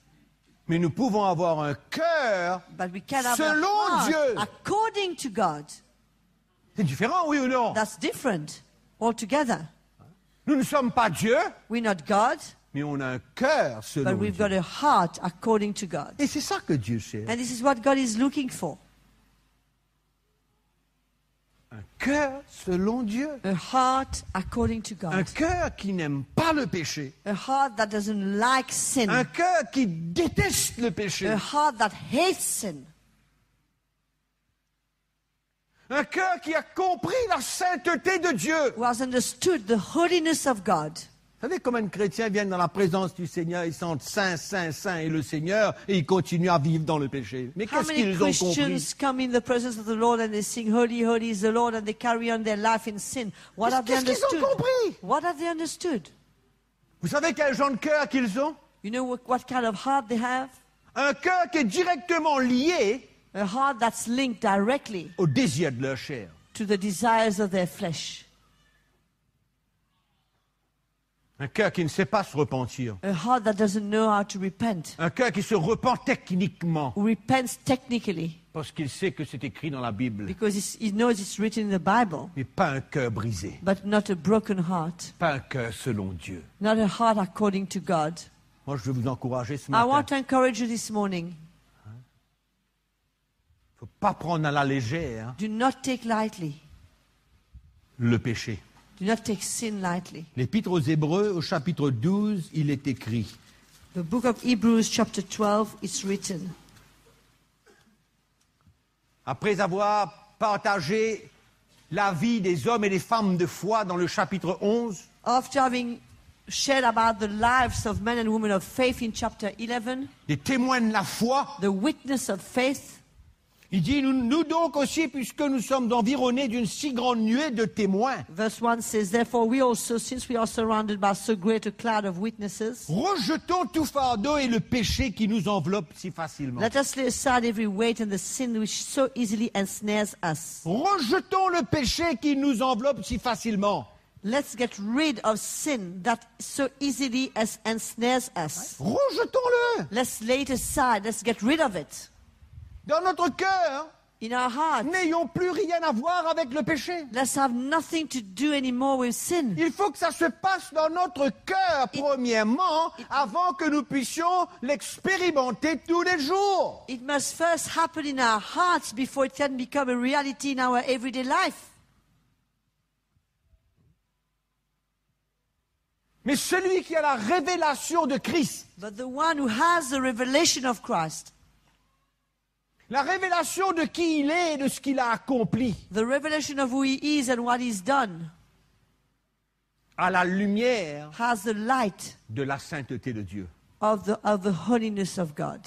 Mais nous pouvons avoir un cœur But we can have selon a heart Dieu. according to God. C'est différent, oui ou non? That's different altogether. Nous ne sommes pas Dieu, We're not God, mais on a un cœur selon but we've Dieu. got a heart according to God. Et c'est ça que Dieu cherche. And this is what God is looking for. Un cœur selon Dieu. A heart according to Un God. cœur qui n'aime pas le péché. A heart that doesn't like sin. Un cœur qui déteste le péché. A heart that hates sin. Un cœur qui a compris la sainteté de Dieu. Who has understood the holiness of God. Vous savez comment un chrétien vient dans la présence du Seigneur, ils sentent saint, saint, saint et le Seigneur, et ils continuent à vivre dans le péché. Mais How qu'est-ce many qu'ils ont compris? Christians come in the presence of the Lord and they sing, Holy, holy is the Lord, and they carry on their life in sin? What have they Qu'est-ce qu'ils ont understood? compris? What have they understood? Vous savez quel genre de cœur qu'ils ont? You know what kind of heart they have? Un cœur qui est directement lié A heart that's linked directly au désir de leur chair. to the desires of their flesh. Un cœur qui ne sait pas se repentir. A heart that doesn't know how to repent. Un cœur qui se repent techniquement, Who repents technically parce qu'il sait que c'est écrit dans la Bible. because he knows it's written in the Bible, Mais pas un cœur brisé. but not a broken heart. Pas un cœur selon Dieu. Not a heart according to God. Moi, je veux vous encourager ce I matin. want to encourage you this morning. Il ne faut pas prendre à la légère Do not take lightly. le péché. Do not take sin lightly. L'Épître aux Hébreux, au chapitre 12, il est écrit: The book of Hebrews chapter 12 is written. après avoir partagé la vie des hommes et des femmes de foi dans le chapitre 11, after having shared about the lives of men and women of faith in chapter 11, des témoins de la foi, the witness of faith, il dit, nous donc aussi, puisque nous sommes environnés d'une si grande nuée de témoins, verse 1 says, therefore we also, since we are surrounded by so great a cloud of witnesses, rejetons tout fardeau et le péché qui nous enveloppe si facilement. let us lay aside every weight and the sin which so easily ensnares us. Rejetons le péché qui nous enveloppe si facilement. Let's get rid of sin that so easily ensnares us. Rejetons-le. Let's lay it aside. Let's get rid of it. Dans notre cœur, In our heart, n'ayons plus rien à voir avec le péché. let's have nothing to do anymore with sin. Il faut que ça se passe dans notre cœur, premièrement, avant que nous puissions l'expérimenter tous les jours. It must first happen in our hearts before it can become a reality in our everyday life. Mais celui qui a la révélation de Christ, But the one who has the revelation of Christ, la révélation de qui il est et de ce qu'il a accompli, the revelation of who he is and what he's done, à la lumière has the light de la sainteté de Dieu. of the holiness of God.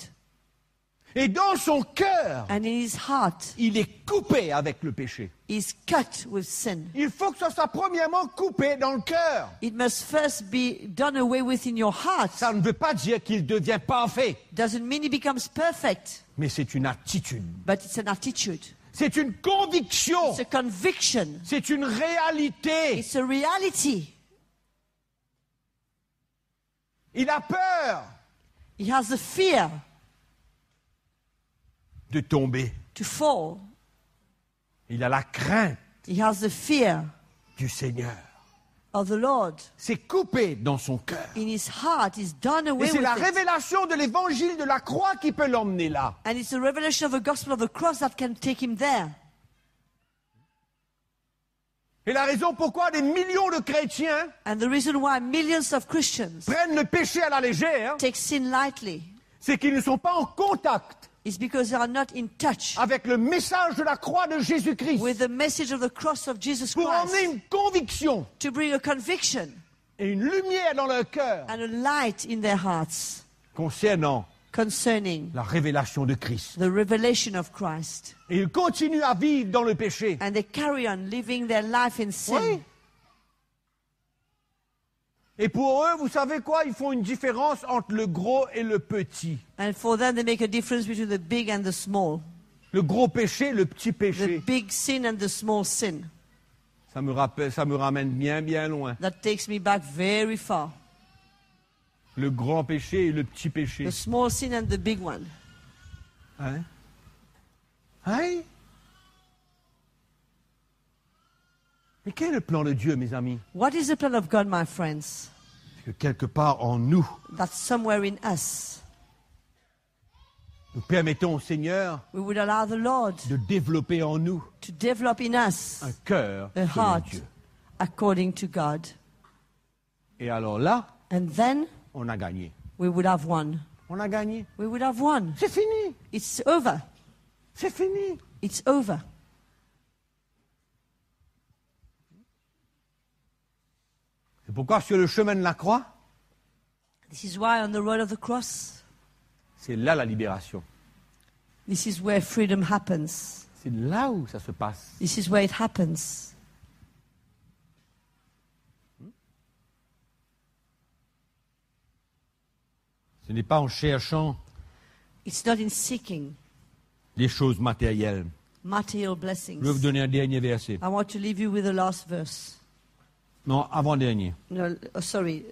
Et dans son cœur, And in his heart, il est coupé avec le péché. is cut with sin. Il faut que ça soit premièrement coupé dans le cœur. It must first be done away with in your heart. Ça ne veut pas dire qu'il devient parfait, Doesn't mean it becomes perfect, mais c'est une attitude. but it's an attitude. C'est une conviction. It's a conviction. C'est une réalité. It's a reality. Il a peur He has the fear de tomber. to fall. Il a la crainte He has the fear du Seigneur. of the Lord. C'est coupé dans son cœur. In his heart, is done Et away c'est with la it. révélation de l'évangile de la croix qui peut l'emmener là. And it's the revelation of the gospel of the cross that can take him there. Et la raison pourquoi des millions de chrétiens And the reason why millions of Christians prennent le péché à la légère, take sin lightly c'est qu'ils ne sont pas en contact is because they are not in touch avec le message de la croix de Jésus-Christ with the message of the cross of Jesus pour emmener Christ, une conviction to bring a conviction et une lumière dans leur cœur and a light in their hearts concernant concerning la révélation de Christ. the revelation of Christ. Et ils continuent à vivre dans le péché. And they carry on living their life in sin. Oui. Et pour eux, vous savez quoi? Ils font une différence entre le gros et le petit. And for them, they make a difference between the big and the small. Le gros péché, le petit The péché. big sin and the small sin. Ça me ramène bien, bien loin. That takes me back very far. Le grand péché et le petit péché. The small sin and the big one. Hein? Hein? Mais quel est le plan de Dieu, mes amis? What is the plan of God, my friends? Parce que quelque part en nous, That somewhere in us, nous permettons au Seigneur we would allow the Lord de développer en nous to develop in us un cœur a selon heart Dieu. according to God. Et alors là, And then on a gagné. we would have won. On a gagné. We would have won. C'est fini. It's over. C'est fini. It's over. C'est pourquoi sur le chemin de la croix, This is why on the road of the cross, c'est là la libération. this is where freedom happens. C'est là où ça se passe. This is where it happens. Ce n'est pas en cherchant It's not in seeking les choses matérielles. material blessings. Je vais vous donner un dernier verset. I want to leave you with the last verse. Non, avant-dernier. No, sorry,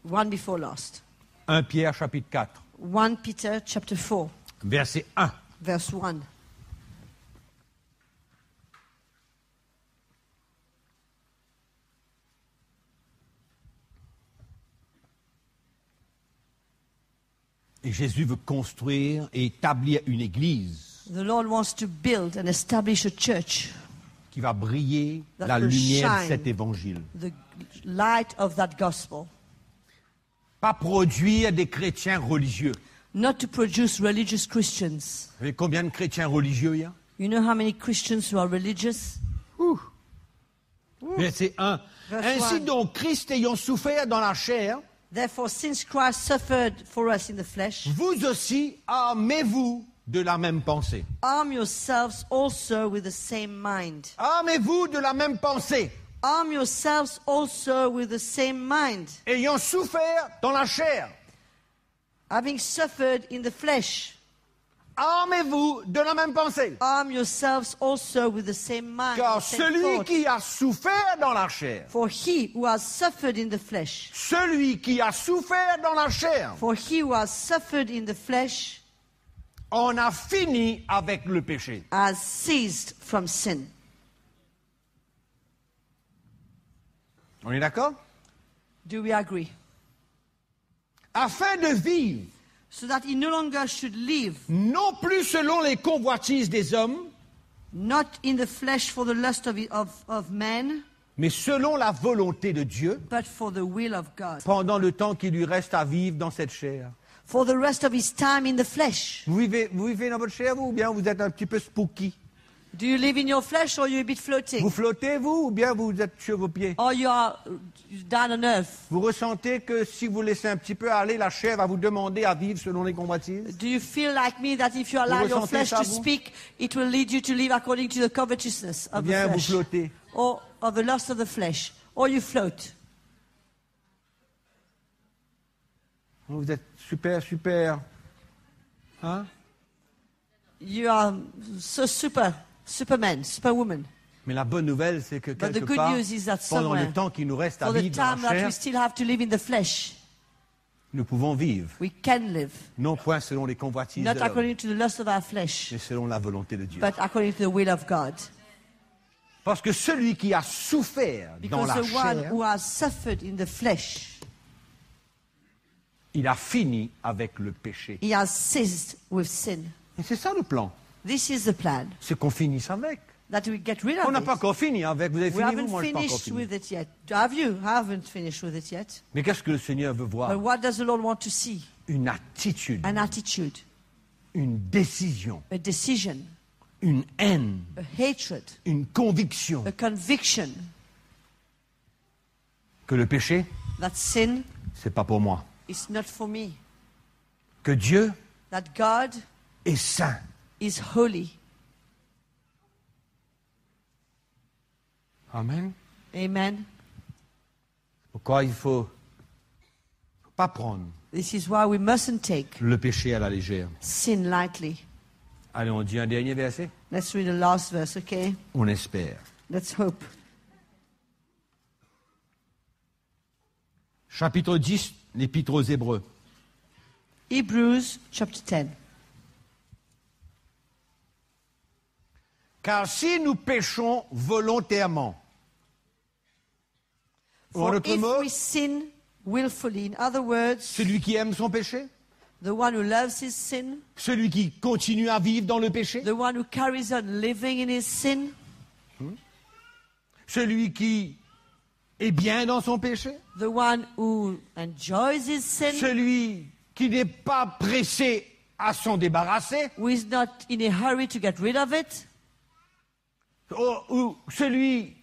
one before last. 1 Pierre chapitre 4, 1 Peter chapter 4, verset 1. verse 1. Et Jésus veut construire et établir une église The Lord wants to build and establish a church, qui va briller That la will lumière de shine. cet évangile. the light of that gospel. Pas produire des chrétiens religieux. Not to produce religious Christians. Vous savez combien de chrétiens religieux il y a? You know how many Christians who are religious? Ouh, Verset 1. Verse Ainsi 1. donc, Christ ayant souffert dans la chair, Therefore, since Christ suffered for us in the flesh, vous aussi armez-vous de la même pensée. arm yourselves also with the same mind. Armez-vous de la même pensée, Arm yourselves also with the same mind, ayant souffert dans la chair. having suffered in the flesh. Armez-vous de la même pensée. Arm yourselves also with the same mind. Car the same celui thought. qui a souffert dans la chair, For he who has suffered in the flesh, celui qui a souffert dans la chair, for he who has suffered in the flesh, en a fini avec le péché. has ceased from sin. On est d'accord? Do we agree? Afin de vivre, So that he no longer should live, non plus selon les convoitises des hommes, not in the flesh for the lust of men, mais selon la volonté de Dieu, but for the will of God. pendant le temps qui lui reste à vivre dans cette chair. For the rest of his time in the flesh. Vous vivez dans votre chair, vous, ou bien vous êtes un petit peu spooky? Do you live in your flesh or are you a bit floating? Vous flottez, vous, ou bien vous êtes sur vos pieds? Or you are down on earth? Vous ressentez que si vous laissez un petit peu aller, la chair va vous demander à vivre selon les convoitises? Do you feel like me that if you allow your ressentez flesh ça, to vous? speak, it will lead you to live according to the covetousness Ou of the bien vous flesh? flottez? Or of the lust of the flesh? Or you float? Vous êtes super, hein? You are so superman, superwoman. Mais la bonne nouvelle, c'est que But the quelque good part, news is that pendant le somewhere, temps qui nous reste à for the vivre dans time la that we chair, still have to live in the flesh, nous pouvons vivre, we can live. non point selon les convoitises de Not l'homme, according to the lust of our flesh, mais selon la volonté de Dieu. but according to the will of God. Parce que celui qui a souffert dans Because la the one chair, who has suffered in the flesh, il a fini avec le péché. he has ceased with sin. Et c'est ça le plan, This is the plan, c'est qu'on finisse avec. that we get rid On of n'a pas it. encore fini avec, vous avez We fini, vous, haven't moi je n'ai pas encore finished fini. with it yet. Have you? I haven't finished with it yet. Mais qu'est-ce que le Seigneur veut voir? But what does the Lord want to see? Une attitude, An attitude, une décision, a decision, une haine, a hatred, une conviction a conviction que le péché, that sin c'est pas pour moi. is not for me, Que Dieu that God est saint. is holy. Amen. Amen. Pourquoi il faut pas prendre This is why we mustn't take le péché à la légère. sin lightly. Allez, on dit un dernier verset. Let's read the last verse, okay? On espère. Let's hope. Chapitre 10, l'Épître aux Hébreux. Hebrews chapter 10. Car si nous péchons volontairement, ou en For d'autres if mots, we sin willfully, in other words, celui qui aime son péché, the one who loves his sin, celui qui continue à vivre dans le péché, the one who carries on living in his sin, celui qui est bien dans son péché, the one who enjoys his sin, celui qui n'est pas pressé à s'en débarrasser, who is not in a hurry to get rid of it, ou celui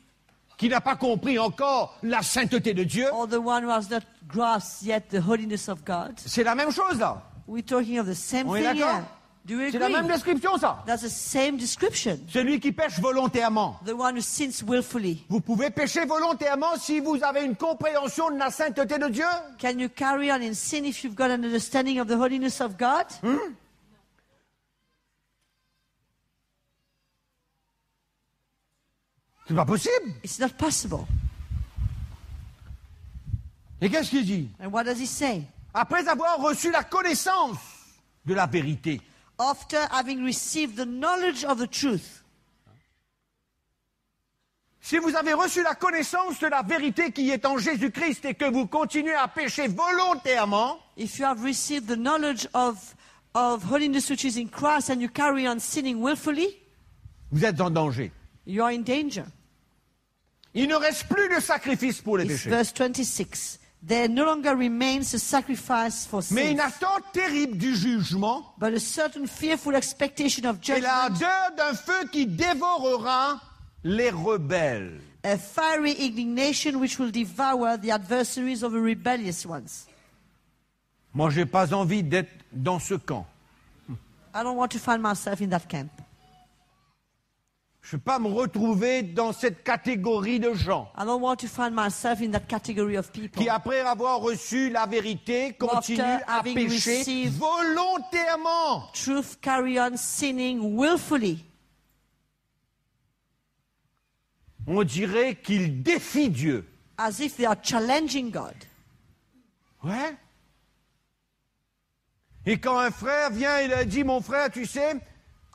qui n'a pas compris encore la sainteté de Dieu, or the one who has not grasped yet the holiness of God. c'est la même chose là. We're talking of the same On est thing d'accord? here. Do you C'est la même agree? description ça. That's the same description. Celui qui pêche volontairement. The one who sins willfully. Vous pouvez pécher volontairement si vous avez une compréhension de la sainteté de Dieu. Can you carry on in sin if you've got an understanding of the holiness of God? C'est pas possible. It's not possible. Et qu'est-ce qu'il dit? And what does he say? Après avoir reçu la connaissance de la vérité. After having received the knowledge of the truth. Si vous avez reçu la connaissance de la vérité qui est en Jésus-Christ et que vous continuez à pécher volontairement, If you have received the knowledge of holiness which is in Christ and you carry on sinning willfully, vous êtes en danger. you are in danger. Il ne reste plus de sacrifice pour les It's péchés. verse 26. There no longer remains a sacrifice for Mais sin, une attente terrible du jugement but a certain fearful expectation of et la judgment ardeur d'un feu qui dévorera les rebelles. A fiery indignation which will devour the adversaries of the rebellious ones. Moi, j'ai pas envie d'être dans ce camp. I don't want to find myself in that camp. Je ne veux pas me retrouver dans cette catégorie de gens I don't want to find myself in that category of people qui, après avoir reçu la vérité, continuent à having pécher received volontairement. truth, carry on sinning willfully. On dirait qu'ils défient Dieu. As if they are challenging God. Ouais. Et quand un frère vient, il a dit, mon frère, tu sais,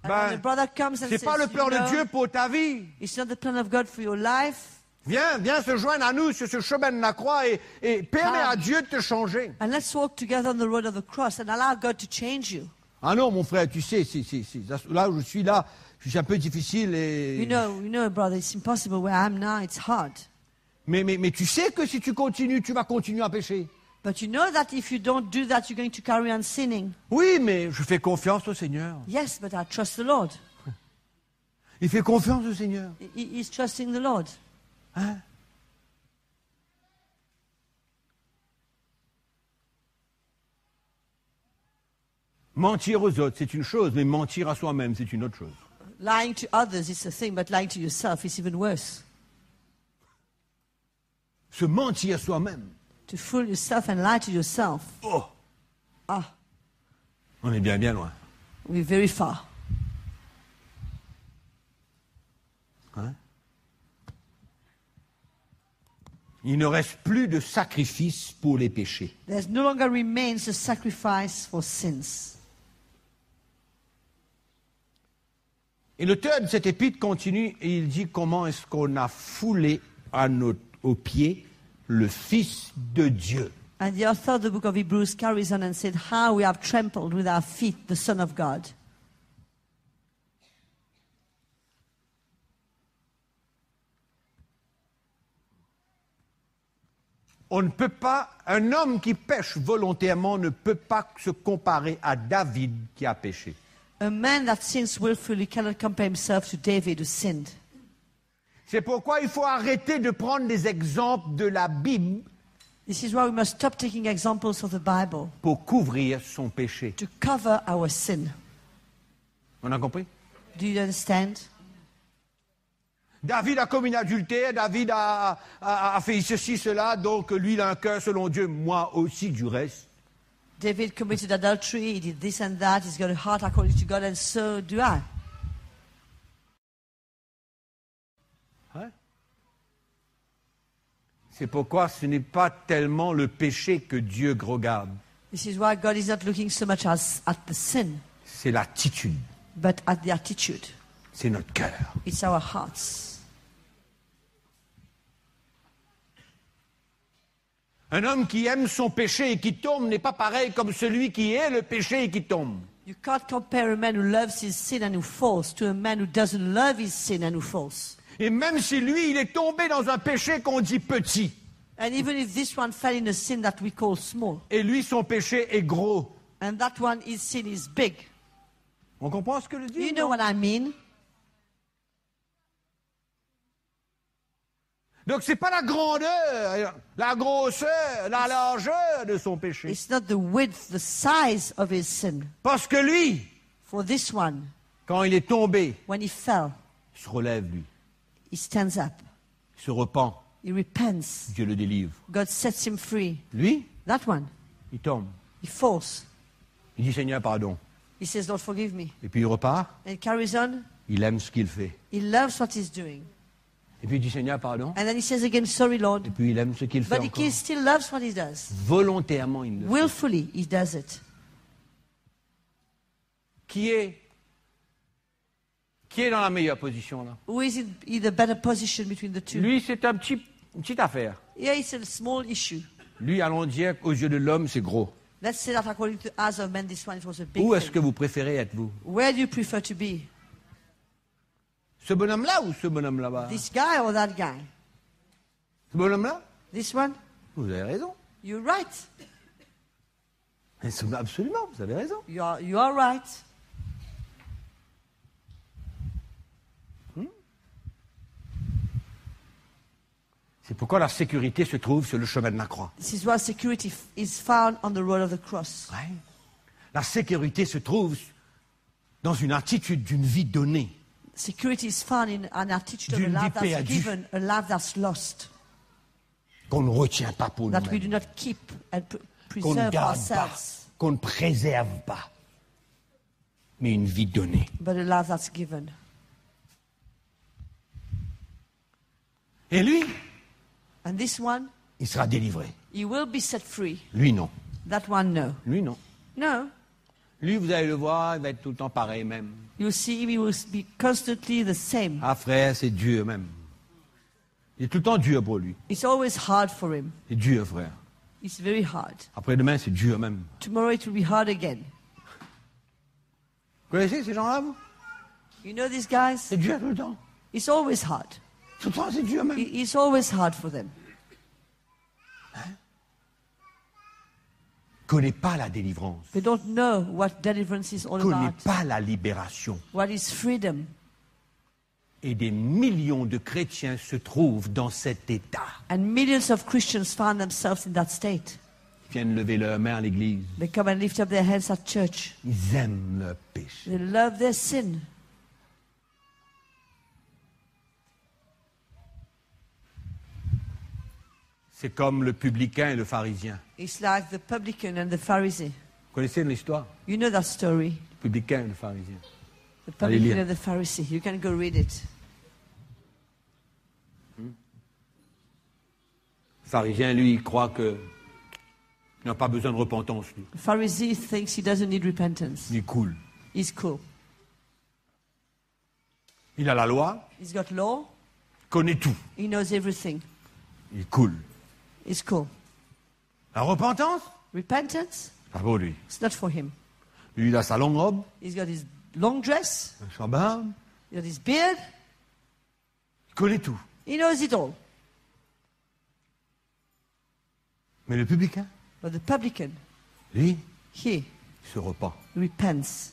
And when the brother comes and c'est says, pas le plan you de know, Dieu pour ta vie. it's not the plan of God for your life. Viens se joindre à nous sur ce chemin de la croix et permets à Dieu de te changer. And let's walk together on the road of the cross and allow God to change you. Ah non, mon frère, tu sais, là où je suis là, je suis un peu difficile et... You know, brother, it's impossible where I am now. It's hard. Mais tu sais que si tu continues, tu vas continuer à pécher. But you know that if you don't do that, you're going to carry on sinning. Oui, mais je fais confiance au Seigneur. Yes, but I trust the Lord. Il fait confiance au Seigneur. He's trusting the Lord. Hein? Mentir aux autres, c'est une chose, mais mentir à soi-même, c'est une autre chose. Lying to others is a thing, but lying to yourself is even worse. Se mentir à soi-même. To fool yourself and lie to yourself. Oh, Ah, on est bien loin. we're very far. Hein? Il ne reste plus de sacrifice pour les péchés. There no longer remains a sacrifice for sins. Et l'auteur de cette épître continue et il dit comment est-ce qu'on a foulé aux pieds le Fils de Dieu. And the author of the book of Hebrews carries on and said, how we have trampled with our feet the Son of God. On ne peut pas, un homme qui pêche volontairement ne peut pas se comparer à David qui a péché. A man that sins willfully cannot compare himself to David who sinned. C'est pourquoi il faut arrêter de prendre des exemples de la Bible This is why we must stop taking examples of the Bible pour couvrir son péché. to cover our sin. On a compris? Do you understand? David a commis un adultère, David a fait ceci, cela, donc lui il a un cœur selon Dieu, moi aussi du reste. David committed adultery, he did this and that, he's got a heart according to God, and so do I. Hein? C'est pourquoi ce n'est pas tellement le péché que Dieu regarde, This is why God is not looking so much at the sin, c'est l'attitude, but at the attitude. c'est notre cœur. It's our hearts. Un homme qui aime son péché et qui tombe n'est pas pareil comme celui qui hait le péché et qui tombe. You can't compare a man who loves his sin and who falls to a man who doesn't love his sin and who falls. Et même si lui, il est tombé dans un péché qu'on dit petit, And even if this one fell in a sin that we call small, et lui, son péché est gros. and that one, his sin is big. On comprend ce que je dis? You know what I mean? Donc c'est pas la grandeur, la grosseur, la largeur de son péché. It's not the width, the size of his sin. Parce que lui, For this one, quand il est tombé, when he fell, il se relève, lui. he stands up. Il se repent. He repents. Dieu le délivre. God sets him free. Lui, That one, il tombe. he falls. Il dit Seigneur, pardon. He says, Lord, forgive me. Et puis il repart. And he carries on. Il aime ce qu'il fait. He loves what he's doing. Et puis il dit Seigneur, pardon. And then he says again, sorry, Lord. Et puis il aime ce qu'il fait But encore. he still loves what he does. Volontairement, il le fait. Willfully, he does it. Qui est dans la meilleure position là? Who is in the better position between the two? Lui, c'est une petite affaire. Here it's a small issue. Lui, allons dire qu'aux yeux de l'homme, c'est gros. Let's say that according to the eyes of men, this one it was a big Où est-ce thing. que vous préférez être, vous? Where do you prefer to be? Ce bonhomme-là ou ce bonhomme là-bas? This guy or that guy? Ce bonhomme-là? This one? Vous avez raison. You're right. Absolument, vous avez raison. You are right. C'est pourquoi la sécurité se trouve sur le chemin de la croix. This is why security is found on the road of the cross. Ouais. La sécurité se trouve dans une attitude d'une vie donnée. Security is found in an attitude of a D'une life vie that's perdue. given, a life that's lost, Qu'on ne retient pas pour that we do nous-mêmes. not keep and Qu'on ne preserve garde pas. ourselves, Qu'on ne préserve pas. Mais une vie donnée. but a life that's given. Et lui, And this one, il sera délivré. he will be set free. Lui, non. That one, no. Lui, non. No. Lui, vous allez le voir, il va être tout le temps pareil même. You'll see him, he will be constantly the same. Ah frère, c'est Dieu même. Il est tout le temps Dieu pour lui. It's always hard for him. C'est Dieu, frère. It's very hard. Après-demain, c'est Dieu même. Tomorrow it will be hard again. Vous connaissez ces gens-là, vous? You know these guys? C'est Dieu tout le temps. It's always hard. Tout le temps, c'est Dieu même. It's always hard for them. Connaît pas la délivrance. They don't know what deliverance is all Connaît about. pas la libération. What is freedom? Et des millions de chrétiens se trouvent dans cet état. And millions of Christians find themselves in that state. Ils viennent lever leurs mains à l'église. They come and lift up their hands at church. Ils aiment leur péché. They love their sin. C'est comme le publicain et le pharisien. It's like the publican and the Pharisee. Vous connaissez l'histoire? You know that story. Le publicain et le pharisien. The Allez publican lire. and the Pharisee. You can go read it. Le pharisien, lui, il croit que il n'a pas besoin de repentance, lui. The Pharisee thinks he doesn't need repentance. Il est cool. He's cool. Il a la loi, He's got law. il connaît tout. He knows everything. Il est cool. He's cool. La repentance, Repentance? pas pour lui. It's not for him. Lui, il a sa longue robe, He's got his long dress. sa barbe, He's got his beard. il connaît tout. He knows it all. Mais le publicain, But the publican, lui, he il se repent. repents.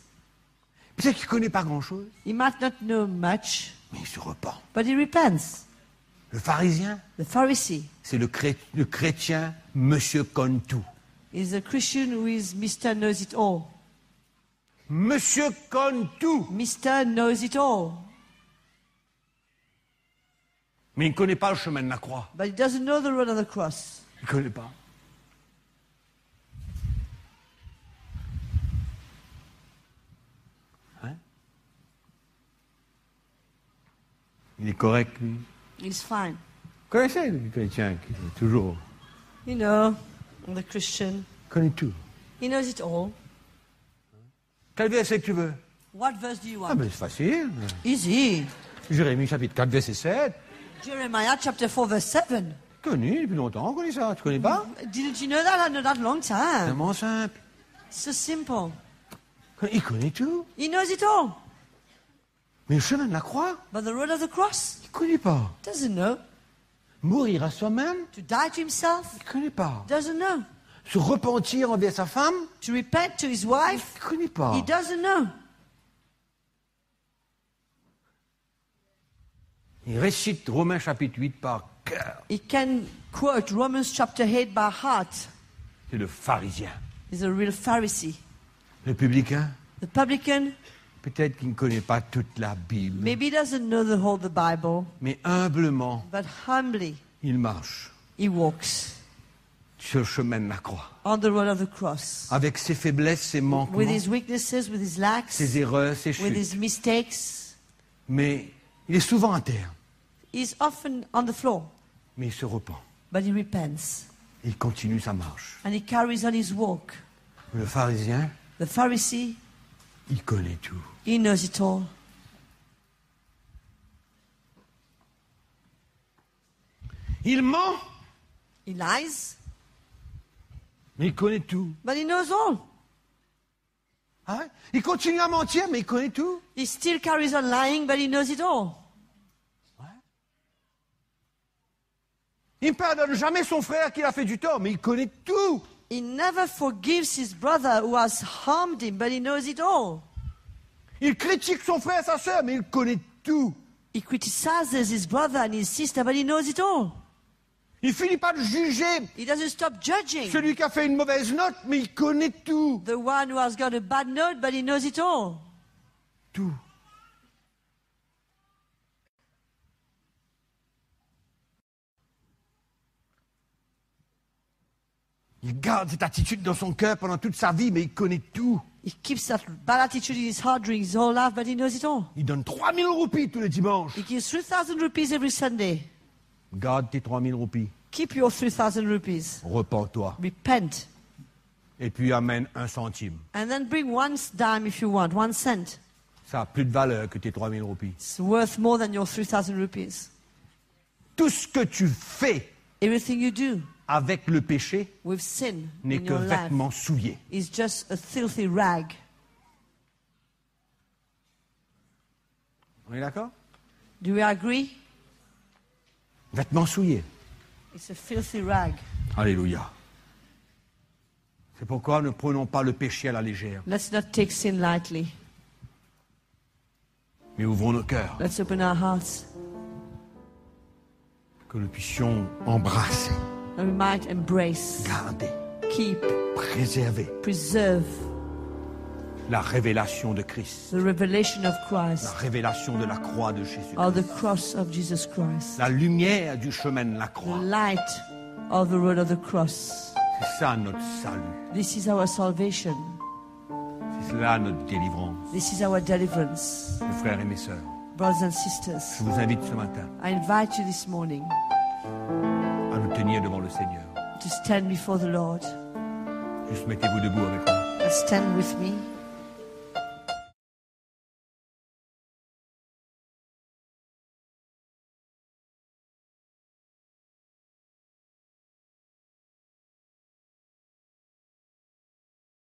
Peut-être qu'il ne connaît pas grand-chose, He might not know much, mais il se repent. but he repents. Le pharisien, The Pharisee c'est le chrétien, monsieur connaît tout. is a Christian who is Mr. Knows It All. Monsieur connaît tout. Mr. Knows It All. Mais il ne connaît pas le chemin de la croix. But he doesn't know the road of the cross. Il ne connaît pas. Hein? Il est correct, lui. He's fine. Vous connaissez le chrétien qui est toujours You know, the Christian, connaît tout. he knows it all. Quel verset que tu veux? What verse do you Ah want? ben c'est facile. Easy. Jérémie chapitre 4 verset 7. Jeremiah chapter 4 verse 7. Connu depuis longtemps, on connaît ça. Tu connais pas? Didn't you know that? I know that long C'est time. tellement simple. So simple. Il connaît tout. He knows it all. Mais le chemin de la croix, But the road of the cross, il ne connaît pas. doesn't know. Mourir à soi-même, To die to himself, il ne connaît pas. doesn't know. Se repentir envers sa femme, To repent to his wife, il ne connaît pas. he doesn't know. Il récite Romains chapitre 8 par cœur. He can quote Romans chapter 8 by heart. C'est le pharisien. He's a real Pharisee. Le publicain, The publican, peut-être qu'il ne connaît pas toute la Bible, maybe he doesn't know the whole the Bible, mais humblement, but humbly il marche he walks sur le chemin de la croix. on the road of the cross. Avec ses faiblesses, ses manquements, With his weaknesses, with his lacks, ses erreurs, ses with chutes. his mistakes. Mais il est souvent à terre. He's often on the floor, Mais il se repent. but he repents. Il continue sa marche. And he carries on his walk. Le pharisien, The Pharisee, il connaît tout. he knows it all. Il ment, He lies, mais il connaît tout. but he knows all. Hein? Il continue à mentir, mais il connaît tout. He still carries on lying, but he knows it all. Il ne pardonne jamais son frère qui a fait du tort, mais il connaît tout. He never forgives his brother who has harmed him, but he knows it all. Il critique son frère et sa sœur, mais il connaît tout. He criticizes his brother and his sister, but he knows it all. Il finit pas de juger He doesn't stop judging celui qui a fait une mauvaise note, mais il connaît tout. the one who has got a bad note, but he knows it all. Tout. Il garde cette attitude dans son cœur pendant toute sa vie, mais il connaît tout. He keeps that bad attitude in his heart during his whole life, but he knows it all. Il donne 3000 roupies tous les dimanches. He gives 3,000 rupees every Sunday. Garde tes 3000 roupies. Keep your 3,000 rupees. Repens-toi. Repent. Et puis amène 1 centime. And then bring 1 dime if you want, 1 cent. Ça a plus de valeur que tes 3000 roupies. It's worth more than your 3,000 rupees. Tout ce que tu fais Everything you do avec le péché with sin n'est in que your life vêtements souillés. is just a filthy rag. On est d'accord? Do we agree? Vêtements souillés. It's a filthy rag. Alléluia. C'est pourquoi ne prenons pas le péché à la légère, Let's not take sin lightly. mais ouvrons nos cœurs, Let's open our hearts que nous puissions embrasser, and we might embrace, garder, keep, préserver preserve la révélation de Christ, the revelation of la Christ révélation de la croix de Jésus, or the cross of Jesus Christ, la lumière du chemin de la the croix. light of the road of the cross. C'est ça notre salut, This is our salvation. c'est cela notre délivrance. This is our deliverance. Mes frères et mes sœurs, Brothers and sisters, je vous invite ce matin I invite you this morning à nous tenir devant le Seigneur. to stand before the Lord. Juste mettez-vous debout avec moi. Stand with me.